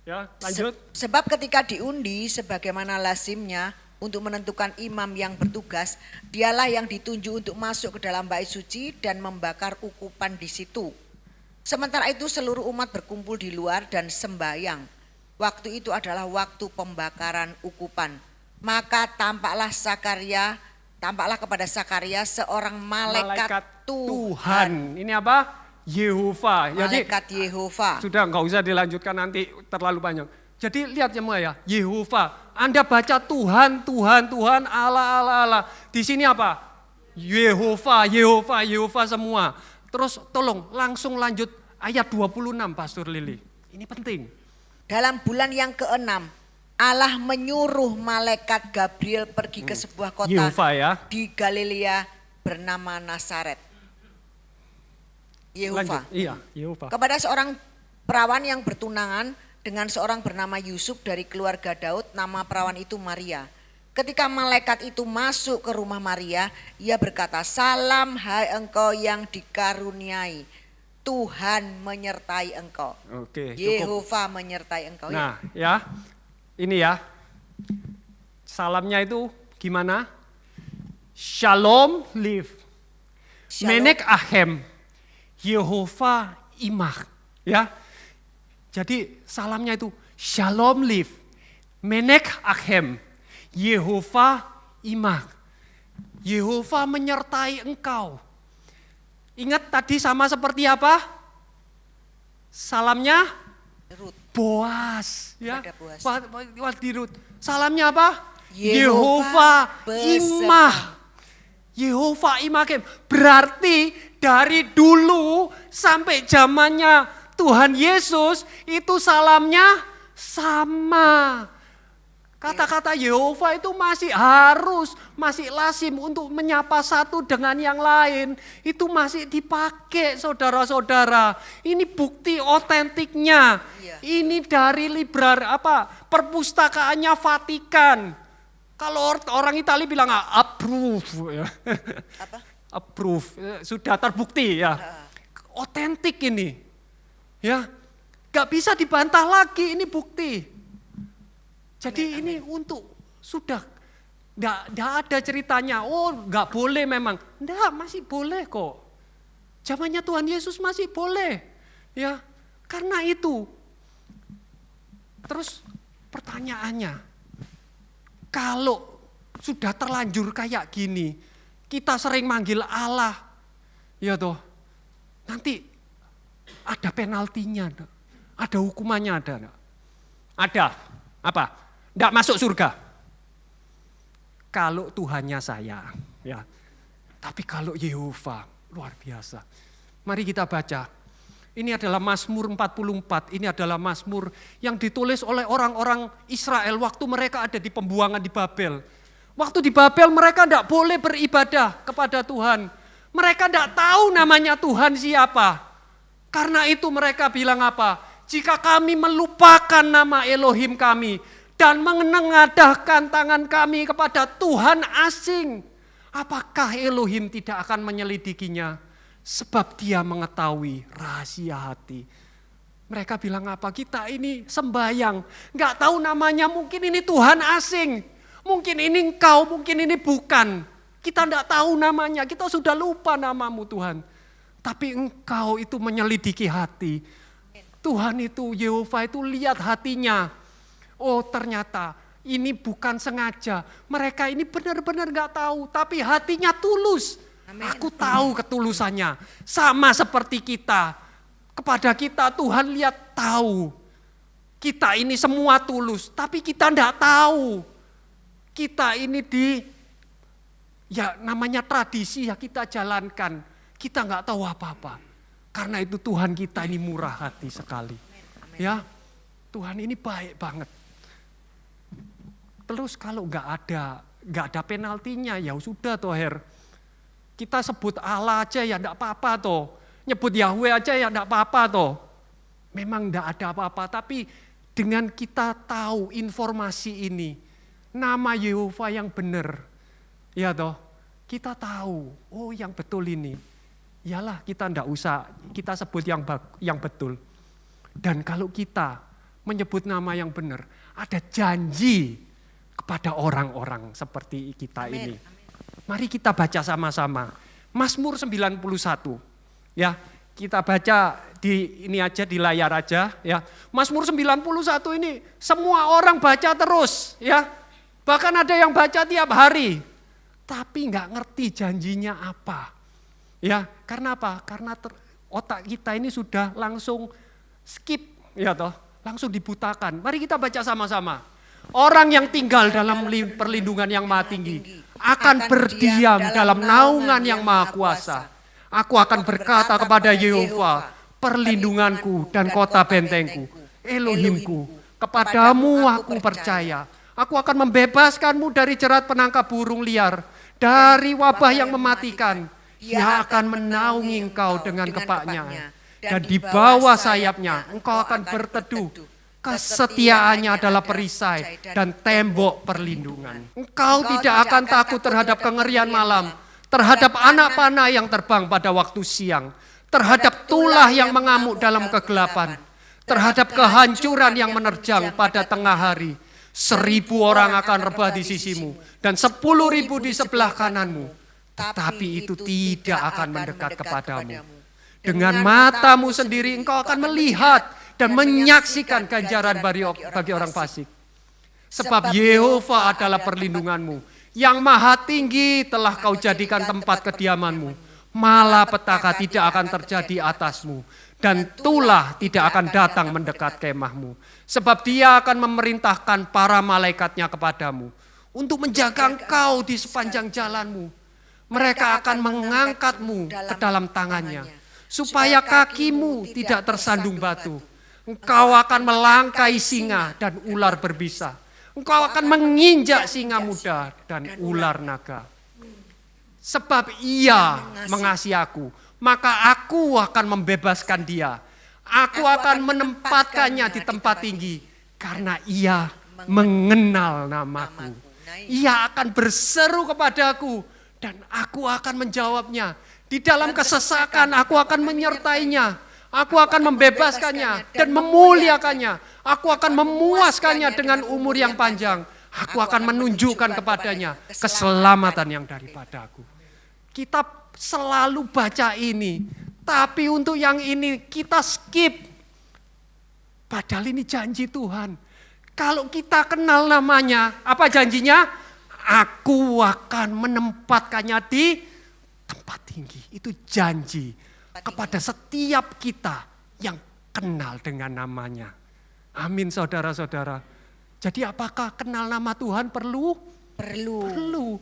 Ya, lanjut. Sebab ketika diundi sebagaimana lazimnya untuk menentukan imam yang bertugas, dialah yang ditunjuk untuk masuk ke dalam bait suci dan membakar ukupan di situ. Sementara itu seluruh umat berkumpul di luar dan sembahyang. Waktu itu adalah waktu pembakaran ukupan. Maka tampaklah kepada Zakaria seorang malaikat Tuhan. Ini apa? Yehova. Malaikat Yehova. Sudah nggak usah dilanjutkan nanti terlalu panjang. Jadi lihat semua ya, Yehova. Anda baca Tuhan, Allah. Di sini apa? Yehova semua. Terus tolong langsung lanjut ayat 26 Pastor Lili. Ini penting. Dalam bulan yang ke-6, Allah menyuruh malaikat Gabriel pergi ke sebuah kota Yehova, ya. di Galilea bernama Nazaret. Yehova. Iya, Yehova. Kepada seorang perawan yang bertunangan dengan seorang bernama Yusuf dari keluarga Daud, nama perawan itu Maria. Ketika malaikat itu masuk ke rumah Maria, ia berkata, "Salam hai engkau yang dikaruniai, Tuhan menyertai engkau." Oke, cukup. Yehova menyertai engkau. Nah, ya. Ini ya, salamnya itu gimana? Shalom live, Shalom. Menek ahem, Yehova imach. Ya, jadi salamnya itu Shalom live, Menek ahem, Yehova imach. Yehova menyertai engkau. Ingat tadi sama seperti apa? Salamnya Rut. Boas, ya. Kepada Boas. Di Rut. Salamnya apa? Yehova Imah. Yehova Imahem. Berarti dari dulu sampai zamannya Tuhan Yesus itu salamnya sama. Kata-kata Yehova itu masih lazim untuk menyapa satu dengan yang lain. Itu masih dipakai saudara-saudara. Ini bukti otentiknya. Iya. Ini dari perpustakaannya Vatikan. Kalau orang Italia bilang approve. Ya. Apa? Approve, sudah terbukti ya. Otentik ini. Ya. Gak bisa dibantah lagi, ini bukti. Jadi ini untuk sudah Nggak ada ceritanya, oh nggak boleh memang. Nggak, masih boleh kok. Zamannya Tuhan Yesus masih boleh. Ya, karena itu. Terus pertanyaannya, kalau sudah terlanjur kayak gini, kita sering manggil Allah, ya toh, nanti ada penaltinya, ada hukumannya ada. Ada, apa? Nggak masuk surga. Kalau Tuhannya saya, ya. Tapi kalau Yehova, luar biasa. Mari kita baca. Ini adalah Mazmur 44, ini adalah Mazmur yang ditulis oleh orang-orang Israel waktu mereka ada di pembuangan di Babel. Waktu di Babel mereka tidak boleh beribadah kepada Tuhan. Mereka tidak tahu namanya Tuhan siapa. Karena itu mereka bilang apa? Jika kami melupakan nama Elohim kami dan menengadahkan tangan kami kepada Tuhan asing, apakah Elohim tidak akan menyelidikinya? Sebab dia mengetahui rahasia hati. Mereka bilang apa? Kita ini sembayang, nggak tahu namanya, mungkin ini Tuhan asing, mungkin ini engkau, mungkin ini bukan. Kita nggak tahu namanya, kita sudah lupa namamu Tuhan. Tapi engkau itu menyelidiki hati. Tuhan itu, Yehova itu lihat hatinya. Oh ternyata ini bukan sengaja. Mereka ini benar-benar gak tahu. Tapi hatinya tulus. Amen. Aku tahu ketulusannya. Sama seperti kita. Kepada kita Tuhan lihat tahu. Kita ini semua tulus. Tapi kita gak tahu. Kita ini ya namanya tradisi ya kita jalankan. Kita gak tahu apa-apa. Karena itu Tuhan kita ini murah hati sekali. Amen. Ya, Tuhan ini baik banget. Terus kalau nggak ada penaltinya ya sudah toh Her. Kita sebut Allah aja ya enggak apa-apa toh. Nyebut Yahweh aja ya enggak apa-apa toh. Memang enggak ada apa-apa, tapi dengan kita tahu informasi ini, nama Yehova yang benar. Ya toh, kita tahu, oh yang betul ini. Yalah kita enggak usah, kita sebut yang betul. Dan kalau kita menyebut nama yang benar, ada janji kepada orang-orang seperti kita ini. Mari kita baca sama-sama. Mazmur 91. Ya, kita baca ini aja di layar aja ya. Mazmur 91 ini semua orang baca terus ya. Bahkan ada yang baca tiap hari. Tapi enggak ngerti janjinya apa. Ya, karena apa? Karena otak kita ini sudah langsung skip ya toh, langsung dibutakan. Mari kita baca sama-sama. Orang yang tinggal dalam perlindungan yang Maha Tinggi akan berdiam dalam naungan yang Maha Kuasa. Aku akan berkata kepada Yehova, perlindunganku dan kota bentengku, Elohimku, kepadamu aku percaya. Aku akan membebaskanmu dari jerat penangkap burung liar, dari wabah yang mematikan. Ia akan menaungi engkau dengan kepaknya, dan di bawah sayapnya engkau akan berteduh. Kesetiaannya adalah perisai dan tembok perlindungan. Engkau tidak akan takut terhadap kengerian malam, terhadap anak panah yang terbang pada waktu siang, terhadap tulah yang mengamuk dalam kegelapan, terhadap kehancuran yang menerjang pada tengah hari. 1.000 orang akan rebah di sisimu dan 10.000 di sebelah kananmu, tetapi itu tidak akan mendekat kepadamu. Dengan matamu sendiri engkau akan melihat dan menyaksikan ganjaran bagi orang fasik. Sebab Yehova adalah perlindunganmu, yang Maha Tinggi telah kau jadikan tempat kediamanmu. Malapetaka tidak akan terjadi atasmu, dan tulah tidak akan datang mendekat kemahmu. Sebab dia akan memerintahkan para malaikatnya kepadamu, untuk menjaga engkau di sepanjang jalanmu. Mereka akan mengangkatmu ke dalam tangannya, supaya kakimu tidak tersandung batu. Engkau akan melangkai singa dan ular berbisa. Engkau akan menginjak singa muda dan ular naga. Sebab ia mengasihi aku, maka aku akan membebaskan dia. Aku akan menempatkannya di tempat tinggi, karena ia mengenal namaku. Ia akan berseru kepadaku, dan aku akan menjawabnya. Di dalam kesesakan aku akan menyertainya. Aku akan membebaskannya dan memuliakannya. Aku akan memuaskannya dengan umur yang panjang. Aku akan menunjukkan kepadanya keselamatan yang daripadaku. Kita selalu baca ini, tapi untuk yang ini kita skip. Padahal ini janji Tuhan. Kalau kita kenal namanya, apa janjinya? Aku akan menempatkannya di tempat tinggi. Itu janji kepada setiap kita yang kenal dengan namanya. Amin saudara-saudara. Jadi apakah kenal nama Tuhan perlu? Perlu.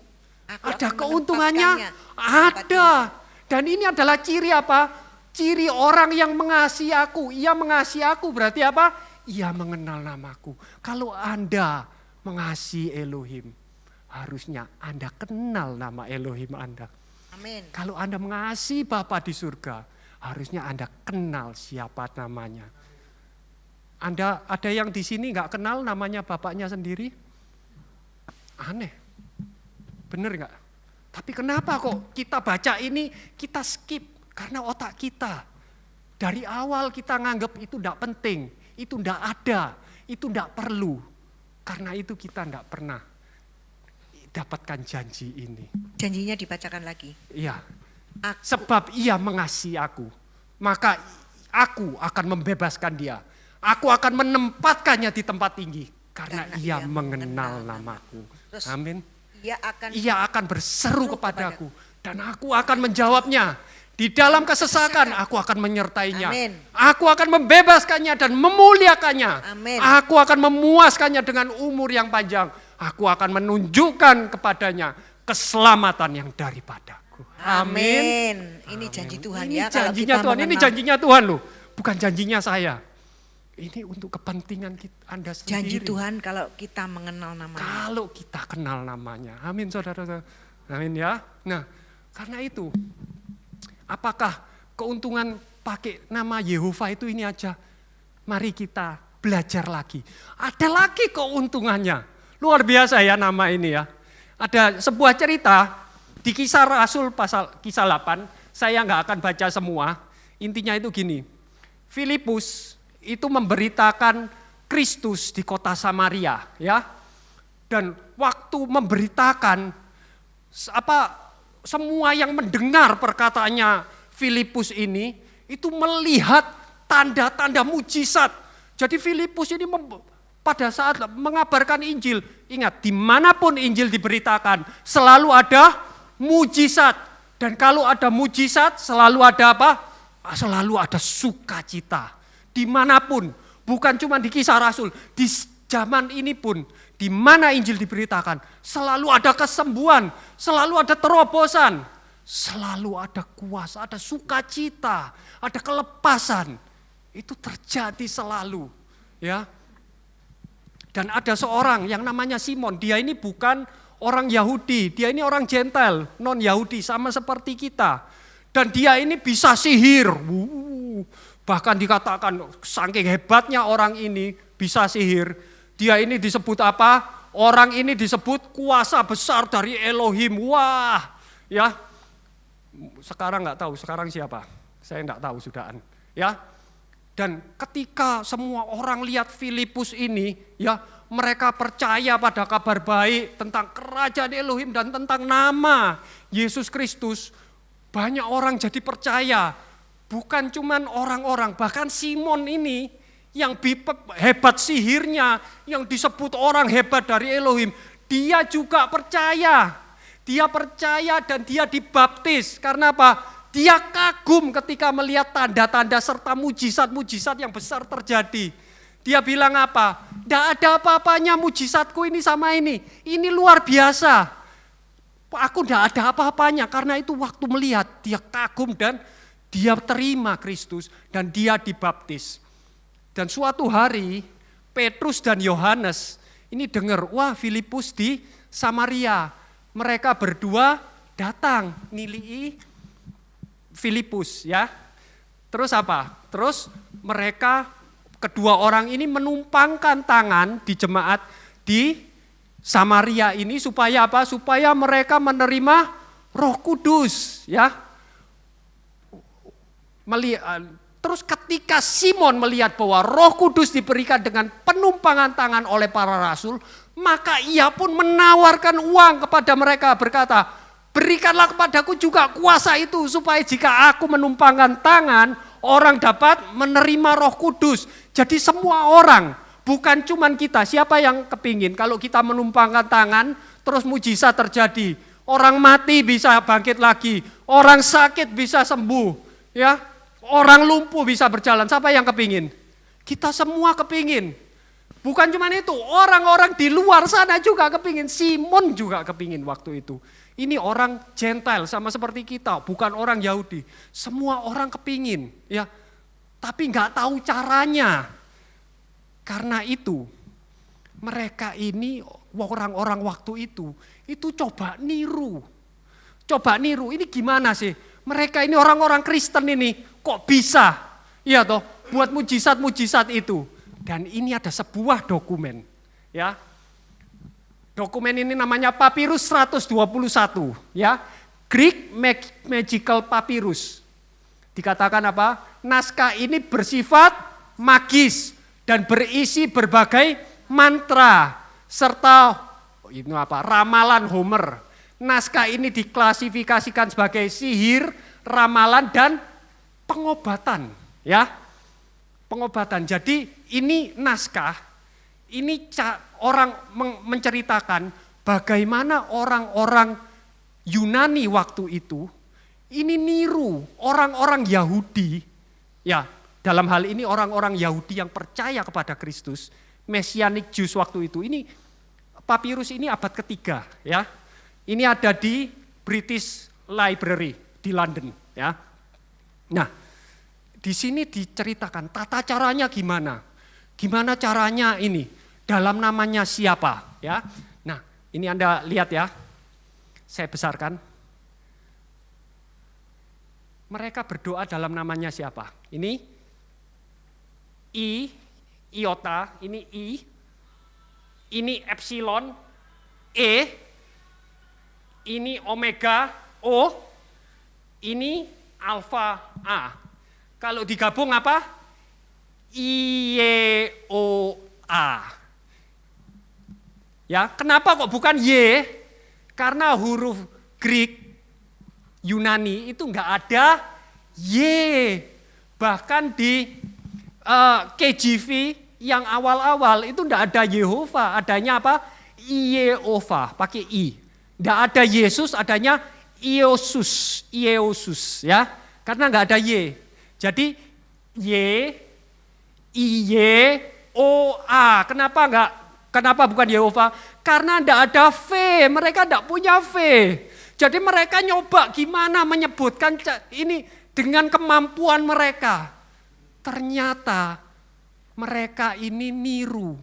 Ada keuntungannya? Ada. Dan ini adalah ciri apa? Ciri orang yang mengasihi aku. Ia mengasihi aku berarti apa? Ia mengenal namaku. Kalau Anda mengasihi Elohim, harusnya Anda kenal nama Elohim Anda. Amin. Kalau Anda mengasihi Bapa di surga, harusnya Anda kenal siapa namanya. Anda ada yang di sini nggak kenal namanya bapaknya sendiri? Aneh. Bener nggak? Tapi kenapa kok kita baca ini kita skip? Karena otak kita dari awal kita nganggap itu tidak penting, itu tidak ada, itu tidak perlu. Karena itu kita tidak pernah dapatkan janji ini. Janjinya dibacakan lagi. Iya. Sebab ia mengasihi aku, maka aku akan membebaskan dia. Aku akan menempatkannya di tempat tinggi karena ia mengenal namaku. Amin. Ia akan berseru kepadaku dan aku akan menjawabnya. Di dalam kesesakan aku akan menyertainya. Amin. Aku akan membebaskannya dan memuliakannya. Amin. Aku akan memuaskannya dengan umur yang panjang. Aku akan menunjukkan kepadanya keselamatan yang daripadaku. Amin. Ini janji Tuhan ini ya. Janjinya Tuhan, ini janjinya Tuhan loh. Bukan janjinya saya. Ini untuk kepentingan Anda sendiri. Janji Tuhan kalau kita mengenal namanya. Kalau kita kenal namanya. Amin saudara-saudara. Amin ya. Nah karena itu. Apakah keuntungan pakai nama Yehova itu ini aja? Mari kita belajar lagi. Ada lagi keuntungannya. Luar biasa ya nama ini ya. Ada sebuah cerita di Kisah Rasul pasal Kisah 8. Saya nggak akan baca semua. Intinya itu gini. Filipus itu memberitakan Kristus di kota Samaria ya. Dan waktu memberitakan semua yang mendengar perkataannya Filipus ini itu melihat tanda-tanda mujizat. Jadi Filipus ini pada saat mengabarkan Injil, ingat dimanapun Injil diberitakan selalu ada mujizat. Dan kalau ada mujizat selalu ada apa? Selalu ada sukacita. Dimanapun, bukan cuma di Kisah Rasul, di zaman ini pun di mana Injil diberitakan, selalu ada kesembuhan, selalu ada terobosan, selalu ada kuasa, ada sukacita, ada kelepasan. Itu terjadi selalu, ya. Dan ada seorang yang namanya Simon, dia ini bukan orang Yahudi, dia ini orang Gentile, non Yahudi sama seperti kita. Dan dia ini bisa sihir. Bahkan dikatakan saking hebatnya orang ini bisa sihir. Dia ini disebut apa? Orang ini disebut kuasa besar dari Elohim. Wah, ya. Sekarang nggak tahu, sekarang siapa? Saya nggak tahu sudahan. Ya. Dan ketika semua orang lihat Filipus ini, ya, mereka percaya pada kabar baik tentang kerajaan Elohim dan tentang nama Yesus Kristus. Banyak orang jadi percaya. Bukan cuman orang-orang, bahkan Simon ini yang hebat sihirnya, yang disebut orang hebat dari Elohim, dia juga percaya. Dia percaya dan dia dibaptis. Karena apa? Dia kagum ketika melihat tanda-tanda serta mujizat-mujizat yang besar terjadi. Dia bilang apa? Tidak ada apa-apanya mujizatku ini sama ini. Ini luar biasa. Aku tidak ada apa-apanya. Karena itu waktu melihat dia kagum dan dia terima Kristus dan dia dibaptis. Dan suatu hari Petrus dan Yohanes ini dengar, wah Filipus di Samaria. Mereka berdua datang nilai Filipus ya. Terus apa? Terus mereka kedua orang ini menumpangkan tangan di jemaat di Samaria ini supaya apa? Supaya mereka menerima Roh Kudus ya. Terus ketika Simon melihat bahwa Roh Kudus diberikan dengan penumpangan tangan oleh para rasul, Maka ia pun menawarkan uang kepada mereka berkata, berikanlah kepadaku juga kuasa itu supaya jika aku menumpangkan tangan, orang dapat menerima Roh Kudus. Jadi semua orang, bukan cuman kita. Siapa yang kepingin kalau kita menumpangkan tangan, terus mujizat terjadi. Orang mati bisa bangkit lagi, orang sakit bisa sembuh, ya, orang lumpuh bisa berjalan. Siapa yang kepingin? Kita semua kepingin. Bukan cuma itu, orang-orang di luar sana juga kepingin. Simon juga kepingin waktu itu. Ini orang Gentile sama seperti kita, bukan orang Yahudi. Semua orang kepingin, ya. Tapi nggak tahu caranya. Karena itu, mereka ini orang-orang waktu itu coba niru. Coba niru, ini gimana sih? Mereka ini orang-orang Kristen ini kok bisa, ya toh, buat mujizat-mujizat itu. Dan ini ada sebuah dokumen, ya. Dokumen ini namanya Papirus 121, ya. Greek Magical Papyrus. Dikatakan apa? Naskah ini bersifat magis dan berisi berbagai mantra serta ini apa? Ramalan Homer. Naskah ini diklasifikasikan sebagai sihir, ramalan dan pengobatan, ya. Pengobatan. Jadi ini naskah, ini orang menceritakan bagaimana orang-orang Yunani waktu itu ini niru orang-orang Yahudi, ya, dalam hal ini orang-orang Yahudi yang percaya kepada Kristus, Messianic Jews waktu itu. Ini papirus ini abad ketiga, ya. Ini ada di British Library di London, ya. Nah, di sini diceritakan tata caranya gimana. Gimana caranya ini? Dalam namanya siapa, ya. Nah, ini Anda lihat ya. Saya besarkan. Mereka berdoa dalam namanya siapa? Ini iota, ini ini epsilon, ini omega, O, ini alfa, A. Kalau digabung apa? IEOA. Ya, kenapa kok bukan Y? Karena huruf Greek Yunani itu enggak ada Y. Bahkan di KJV yang awal-awal itu enggak ada Yehova, adanya apa? Iehova, pakai I. Enggak ada Yesus, adanya Iosus, ya. Karena enggak ada Y. Jadi Y-I-Y-O-A. Kenapa bukan Yehova? Karena enggak ada V, mereka enggak punya V. Jadi mereka nyoba gimana menyebutkan ini dengan kemampuan mereka. Ternyata mereka ini niru.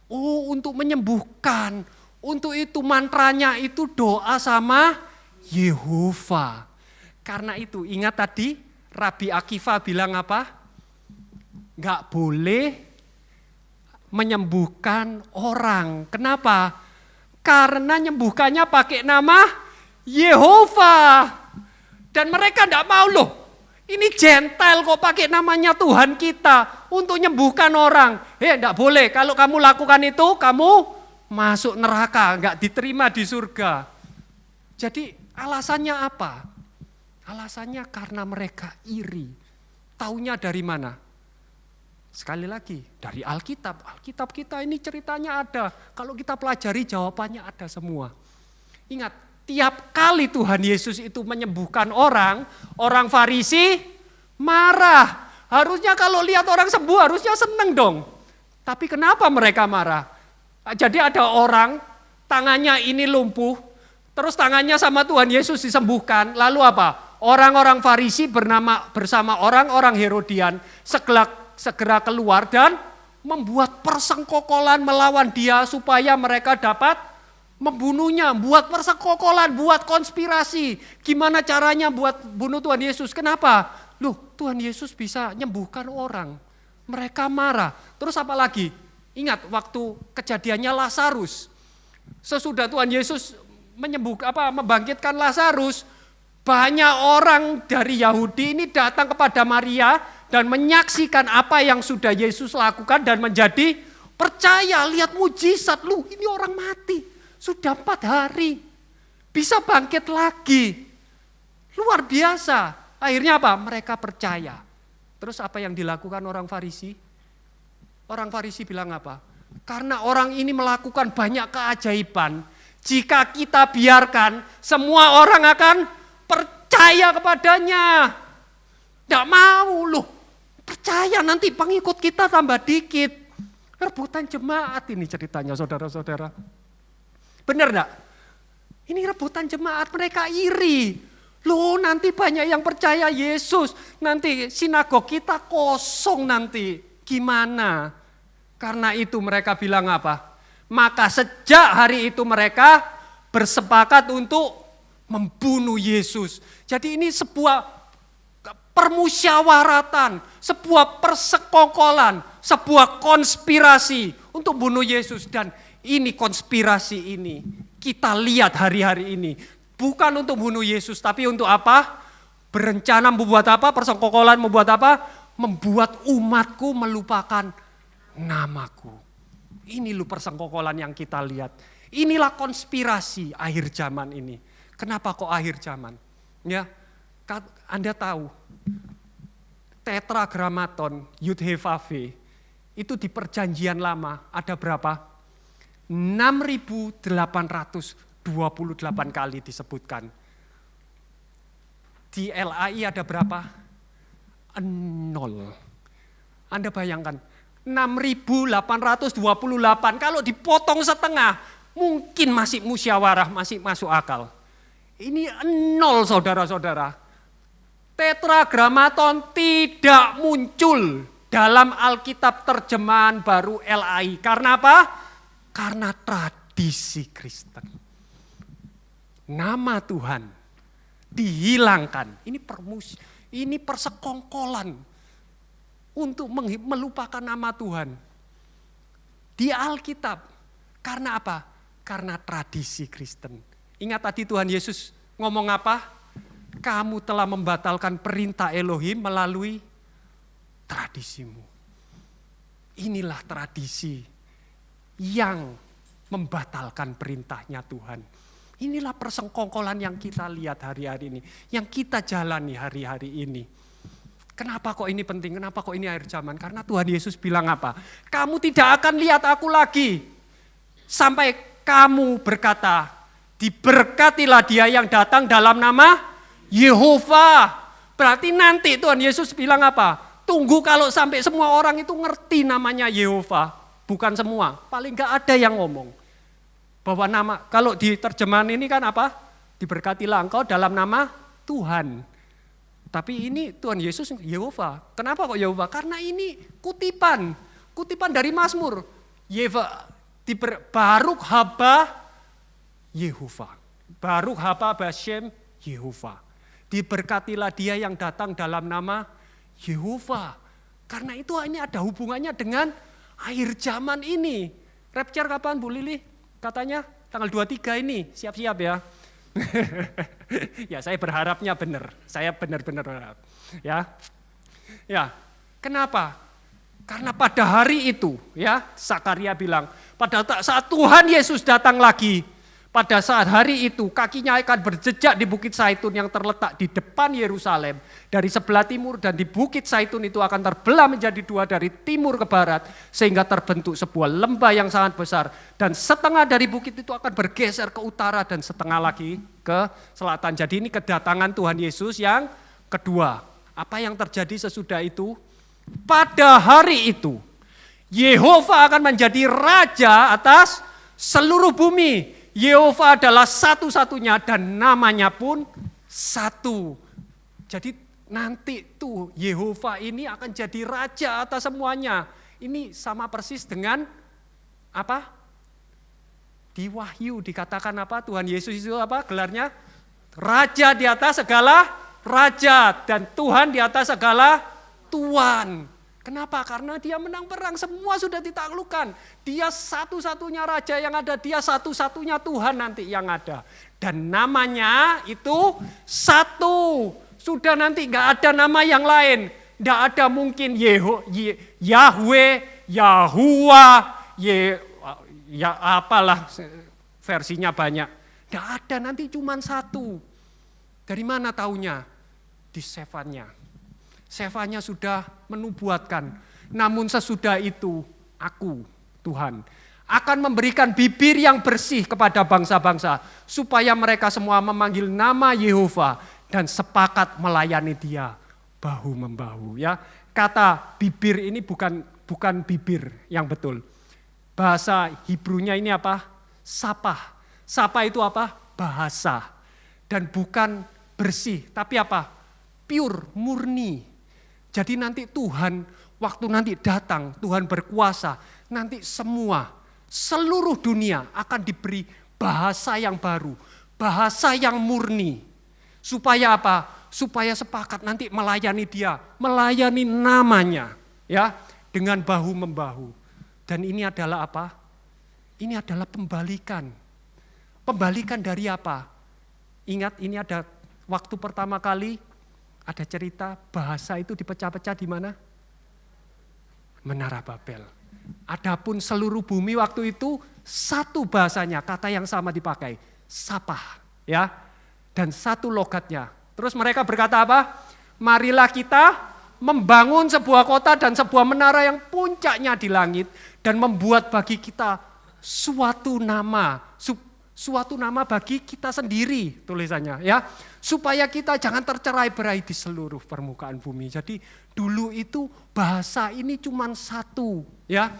Oh, untuk menyembuhkan, untuk itu mantranya itu doa sama Yehova. Karena itu ingat tadi Rabi Akiva bilang apa? Enggak boleh menyembuhkan orang. Kenapa? Karena nyembuhkannya pakai nama Yehova. Dan mereka enggak mau loh. Ini Gentile kok pakai namanya Tuhan kita untuk menyembuhkan orang. Enggak boleh. Kalau kamu lakukan itu, kamu masuk neraka, enggak diterima di surga. Jadi alasannya apa? Alasannya karena mereka iri. Taunya dari mana? Sekali lagi, dari Alkitab. Alkitab kita ini ceritanya ada. Kalau kita pelajari jawabannya ada semua. Ingat, tiap kali Tuhan Yesus itu menyembuhkan orang, orang Farisi marah. Harusnya kalau lihat orang sembuh harusnya seneng dong. Tapi kenapa mereka marah? Jadi ada orang tangannya ini lumpuh, terus tangannya sama Tuhan Yesus disembuhkan. Lalu apa? Orang-orang Farisi bersama orang-orang Herodian segera keluar dan membuat persengkokolan melawan dia supaya mereka dapat membunuhnya. Buat persengkokolan, buat konspirasi. Gimana caranya buat bunuh Tuhan Yesus? Kenapa? Loh, Tuhan Yesus bisa nyembuhkan orang. Mereka marah. Terus apa lagi? Ingat waktu kejadiannya Lazarus. Sesudah Tuhan Yesus membangkitkan Lazarus, banyak orang dari Yahudi ini datang kepada Maria dan menyaksikan apa yang sudah Yesus lakukan dan menjadi Percaya, lihat mujizat. Lu ini orang mati. Sudah 4 hari. Bisa bangkit lagi. Luar biasa. Akhirnya apa? Mereka percaya. Terus apa yang dilakukan orang Farisi? Orang Farisi bilang apa? Karena orang ini melakukan banyak keajaiban. Jika kita biarkan, semua orang akan percaya kepadanya. Tidak mau loh. Percaya nanti pengikut kita tambah dikit. Rebutan jemaat ini ceritanya saudara-saudara. Benar enggak? Ini rebutan jemaat, mereka iri. Loh nanti banyak yang percaya Yesus. Nanti sinagog kita kosong nanti. Gimana? Karena itu mereka bilang apa? Maka sejak hari itu mereka bersepakat untuk membunuh Yesus. Jadi ini sebuah permusyawaratan, sebuah persekongkolan, sebuah konspirasi untuk bunuh Yesus. Dan ini konspirasi ini kita lihat hari-hari ini. Bukan untuk bunuh Yesus, tapi untuk apa? Berencana membuat apa? Persekongkolan membuat apa? Membuat umatku melupakan namaku. Ini loh persekongkolan yang kita lihat. Inilah konspirasi akhir zaman ini. Kenapa kok akhir zaman? Ya, Anda tahu, tetragrammaton Yud He Vav He itu di perjanjian lama ada berapa? 6.828 kali disebutkan. Di LAI ada berapa? 0. Anda bayangkan, 6.828 kalau dipotong setengah, mungkin masih musyawarah, masih masuk akal. Ini 0 saudara-saudara. Tetragrammaton tidak muncul dalam Alkitab terjemahan baru LAI. Karena apa? Karena tradisi Kristen. Nama Tuhan dihilangkan. Ini persekongkolan untuk melupakan nama Tuhan. Di Alkitab. Karena apa? Karena tradisi Kristen. Ingat tadi Tuhan Yesus ngomong apa? Kamu telah membatalkan perintah Elohim melalui tradisimu. Inilah tradisi yang membatalkan perintahnya Tuhan. Inilah persekongkolan yang kita lihat hari-hari ini. Yang kita jalani hari-hari ini. Kenapa kok ini penting? Kenapa kok ini akhir zaman? Karena Tuhan Yesus bilang apa? Kamu tidak akan lihat aku lagi. Sampai kamu berkata, diberkatilah dia yang datang dalam nama Yehova. Berarti nanti Tuhan Yesus bilang apa? Tunggu kalau sampai semua orang itu ngerti namanya Yehova. Bukan semua, paling gak ada yang ngomong. Bahwa nama, kalau di terjemahan ini kan apa? Diberkatilah engkau dalam nama Tuhan. Tapi ini Tuhan Yesus Yehova. Kenapa kok Yehova? Karena ini kutipan dari Mazmur. Baruk haba Yehova. Baruk haba Bashem Yehova. Diberkatilah dia yang datang dalam nama Yehova. Karena itu ini ada hubungannya dengan akhir zaman ini. Rapture kapan Bu Lili? Katanya tanggal 23 ini, siap-siap ya. Ya saya berharapnya benar, saya benar-benar berharap. Ya, kenapa? Karena pada hari itu, ya Zakaria bilang, pada saat Tuhan Yesus datang lagi, pada saat hari itu kakinya akan berjejak di Bukit Zaitun yang terletak di depan Yerusalem dari sebelah timur, dan di Bukit Zaitun itu akan terbelah menjadi 2 dari timur ke barat sehingga terbentuk sebuah lembah yang sangat besar, dan setengah dari bukit itu akan bergeser ke utara dan setengah lagi ke selatan. Jadi ini kedatangan Tuhan Yesus yang kedua. Apa yang terjadi sesudah itu? Pada hari itu Yehova akan menjadi raja atas seluruh bumi. Yehova adalah satu-satunya dan namanya pun satu. Jadi nanti tuh Yehova ini akan jadi raja atas semuanya. Ini sama persis dengan apa? Di Wahyu dikatakan apa? Tuhan Yesus itu apa gelarnya? Raja di atas segala raja dan Tuhan di atas segala Tuhan. Kenapa? Karena dia menang perang, semua sudah ditaklukkan. Dia satu-satunya raja yang ada, dia satu-satunya Tuhan nanti yang ada. Dan namanya itu satu. Sudah nanti gak ada nama yang lain. Gak ada mungkin Yahweh, Yahuwah, ya apalah versinya banyak. Tidak ada, nanti cuma satu. Dari mana taunya? Di Sefannya. Sefannya sudah menubuatkan. Namun sesudah itu aku, Tuhan, akan memberikan bibir yang bersih kepada bangsa-bangsa. Supaya mereka semua memanggil nama Yehova dan sepakat melayani Dia bahu-membahu. Ya, kata bibir ini bukan bibir yang betul. Bahasa Hebrunya ini apa? Sapa. Sapa itu apa? Bahasa. Dan bukan bersih, tapi apa? Pure, murni. Jadi nanti Tuhan, waktu nanti datang, Tuhan berkuasa, nanti seluruh dunia akan diberi bahasa yang baru, bahasa yang murni. Supaya apa? Supaya sepakat nanti melayani Dia, melayani namanya, ya, dengan bahu-membahu. Dan ini adalah apa? Ini adalah pembalikan. Pembalikan dari apa? Ingat, ini ada waktu pertama kali ada cerita bahasa itu dipecah-pecah di mana? Menara Babel. Adapun seluruh bumi waktu itu satu bahasanya, kata yang sama dipakai, Sapa, ya. Dan satu logatnya. Terus mereka berkata apa? Marilah kita membangun sebuah kota dan sebuah menara yang puncaknya di langit dan membuat bagi kita suatu nama bagi kita sendiri, tulisannya, ya. Supaya kita jangan tercerai-berai di seluruh permukaan bumi. Jadi dulu itu bahasa ini cuma satu, ya.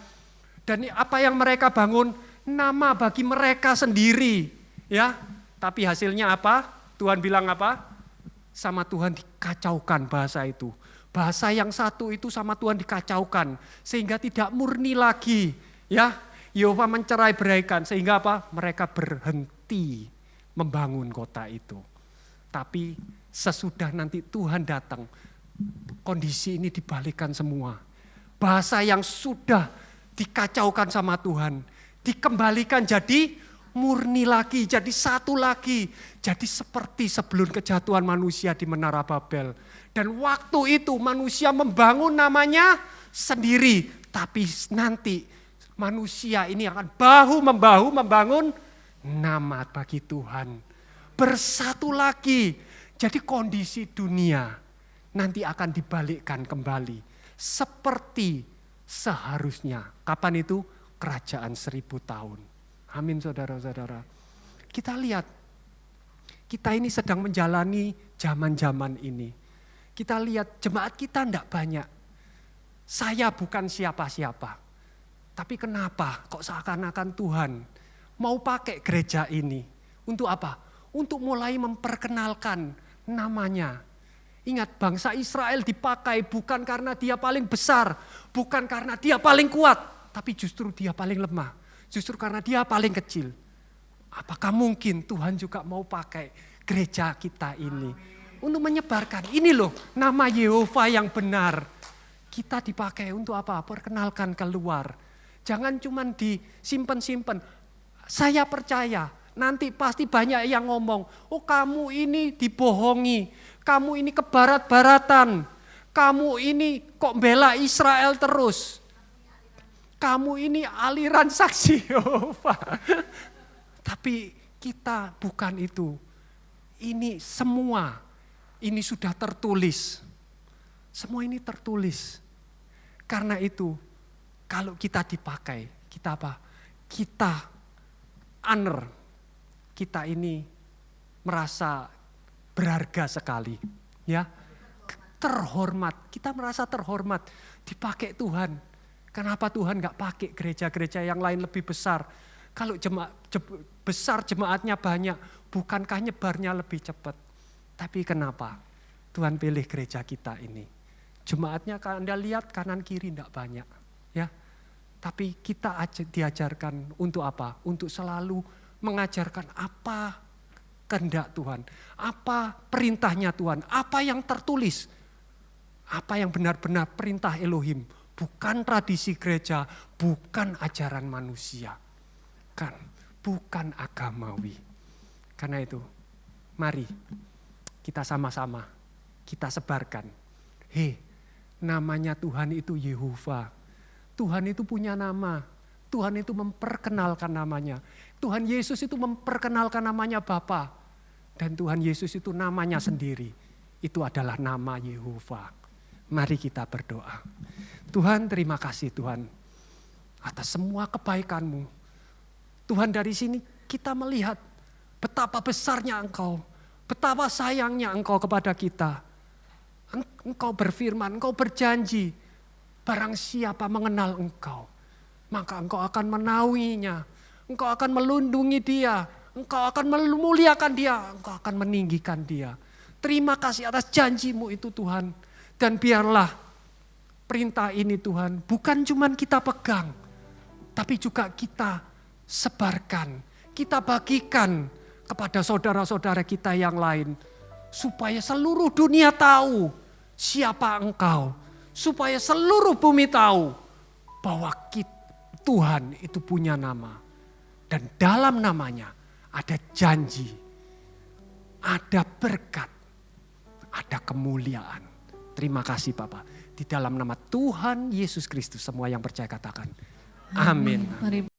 Dan apa yang mereka bangun, nama bagi mereka sendiri, ya. Tapi hasilnya apa? Tuhan bilang apa? Sama Tuhan dikacaukan bahasa itu. Bahasa yang satu itu sama Tuhan dikacaukan sehingga tidak murni lagi, ya. Yehova mencerai-beraikan sehingga apa? Mereka berhenti membangun kota itu. Tapi sesudah nanti Tuhan datang, kondisi ini dibalikkan semua. Bahasa yang sudah dikacaukan sama Tuhan, dikembalikan jadi murni lagi, jadi satu lagi. Jadi seperti sebelum kejatuhan manusia di Menara Babel. Dan waktu itu manusia membangun namanya sendiri. Tapi nanti manusia ini akan bahu-membahu membangun nama bagi Tuhan. Bersatu lagi. Jadi kondisi dunia nanti akan dibalikkan kembali. Seperti seharusnya. Kapan itu? Kerajaan 1000 tahun. Amin saudara-saudara. Kita lihat, kita ini sedang menjalani zaman-zaman ini. Kita lihat jemaat kita tidak banyak. Saya bukan siapa-siapa. Tapi kenapa kok seakan-akan Tuhan mau pakai gereja ini? Untuk apa? Untuk mulai memperkenalkan namanya. Ingat, bangsa Israel dipakai bukan karena dia paling besar. Bukan karena dia paling kuat. Tapi justru dia paling lemah. Justru karena dia paling kecil. Apakah mungkin Tuhan juga mau pakai gereja kita ini untuk menyebarkan ini loh nama Yehova yang benar. Kita dipakai untuk apa? Perkenalkan keluar. Jangan cuma disimpan-simpan. Saya percaya nanti pasti banyak yang ngomong, oh kamu ini dibohongi, kamu ini kebarat-baratan, kamu ini kok bela Israel terus. Kamu ini aliran saksi Yehova. Tapi kita bukan itu. Ini semua, ini sudah tertulis. Semua ini tertulis. Karena itu, kalau kita dipakai, kita apa? Kita honor. Kita ini merasa berharga sekali. Ya, terhormat. Kita merasa terhormat. Dipakai Tuhan. Kenapa Tuhan gak pakai gereja-gereja yang lain lebih besar? Kalau besar jemaatnya banyak, bukankah nyebarnya lebih cepat? Tapi kenapa Tuhan pilih gereja kita ini? Jemaatnya Anda lihat kanan kiri tidak banyak. Ya, tapi kita diajarkan untuk apa? Untuk selalu mengajarkan apa kehendak Tuhan. Apa perintahnya Tuhan. Apa yang tertulis. Apa yang benar-benar perintah Elohim. Bukan tradisi gereja, bukan ajaran manusia. Kan, bukan agamawi. Karena itu, mari kita sama-sama, kita sebarkan. Namanya Tuhan itu Yehova. Tuhan itu punya nama. Tuhan itu memperkenalkan namanya. Tuhan Yesus itu memperkenalkan namanya Bapa. Dan Tuhan Yesus itu namanya sendiri. Itu adalah nama Yehova. Mari kita berdoa. Tuhan, terima kasih Tuhan atas semua kebaikan-Mu. Tuhan, dari sini kita melihat betapa besarnya Engkau. Betapa sayangnya Engkau kepada kita. Engkau berfirman, Engkau berjanji. Barang siapa mengenal Engkau, maka Engkau akan menaunginya. Engkau akan melindungi dia. Engkau akan memuliakan dia. Engkau akan meninggikan dia. Terima kasih atas janji-Mu itu Tuhan. Dan biarlah perintah ini Tuhan bukan cuma kita pegang, tapi juga kita sebarkan. Kita bagikan kepada saudara-saudara kita yang lain. Supaya seluruh dunia tahu siapa Engkau. Supaya seluruh bumi tahu bahwa Tuhan itu punya nama. Dan dalam namanya ada janji, ada berkat, ada kemuliaan. Terima kasih Bapak. Di dalam nama Tuhan Yesus Kristus semua yang percaya katakan amin. Mari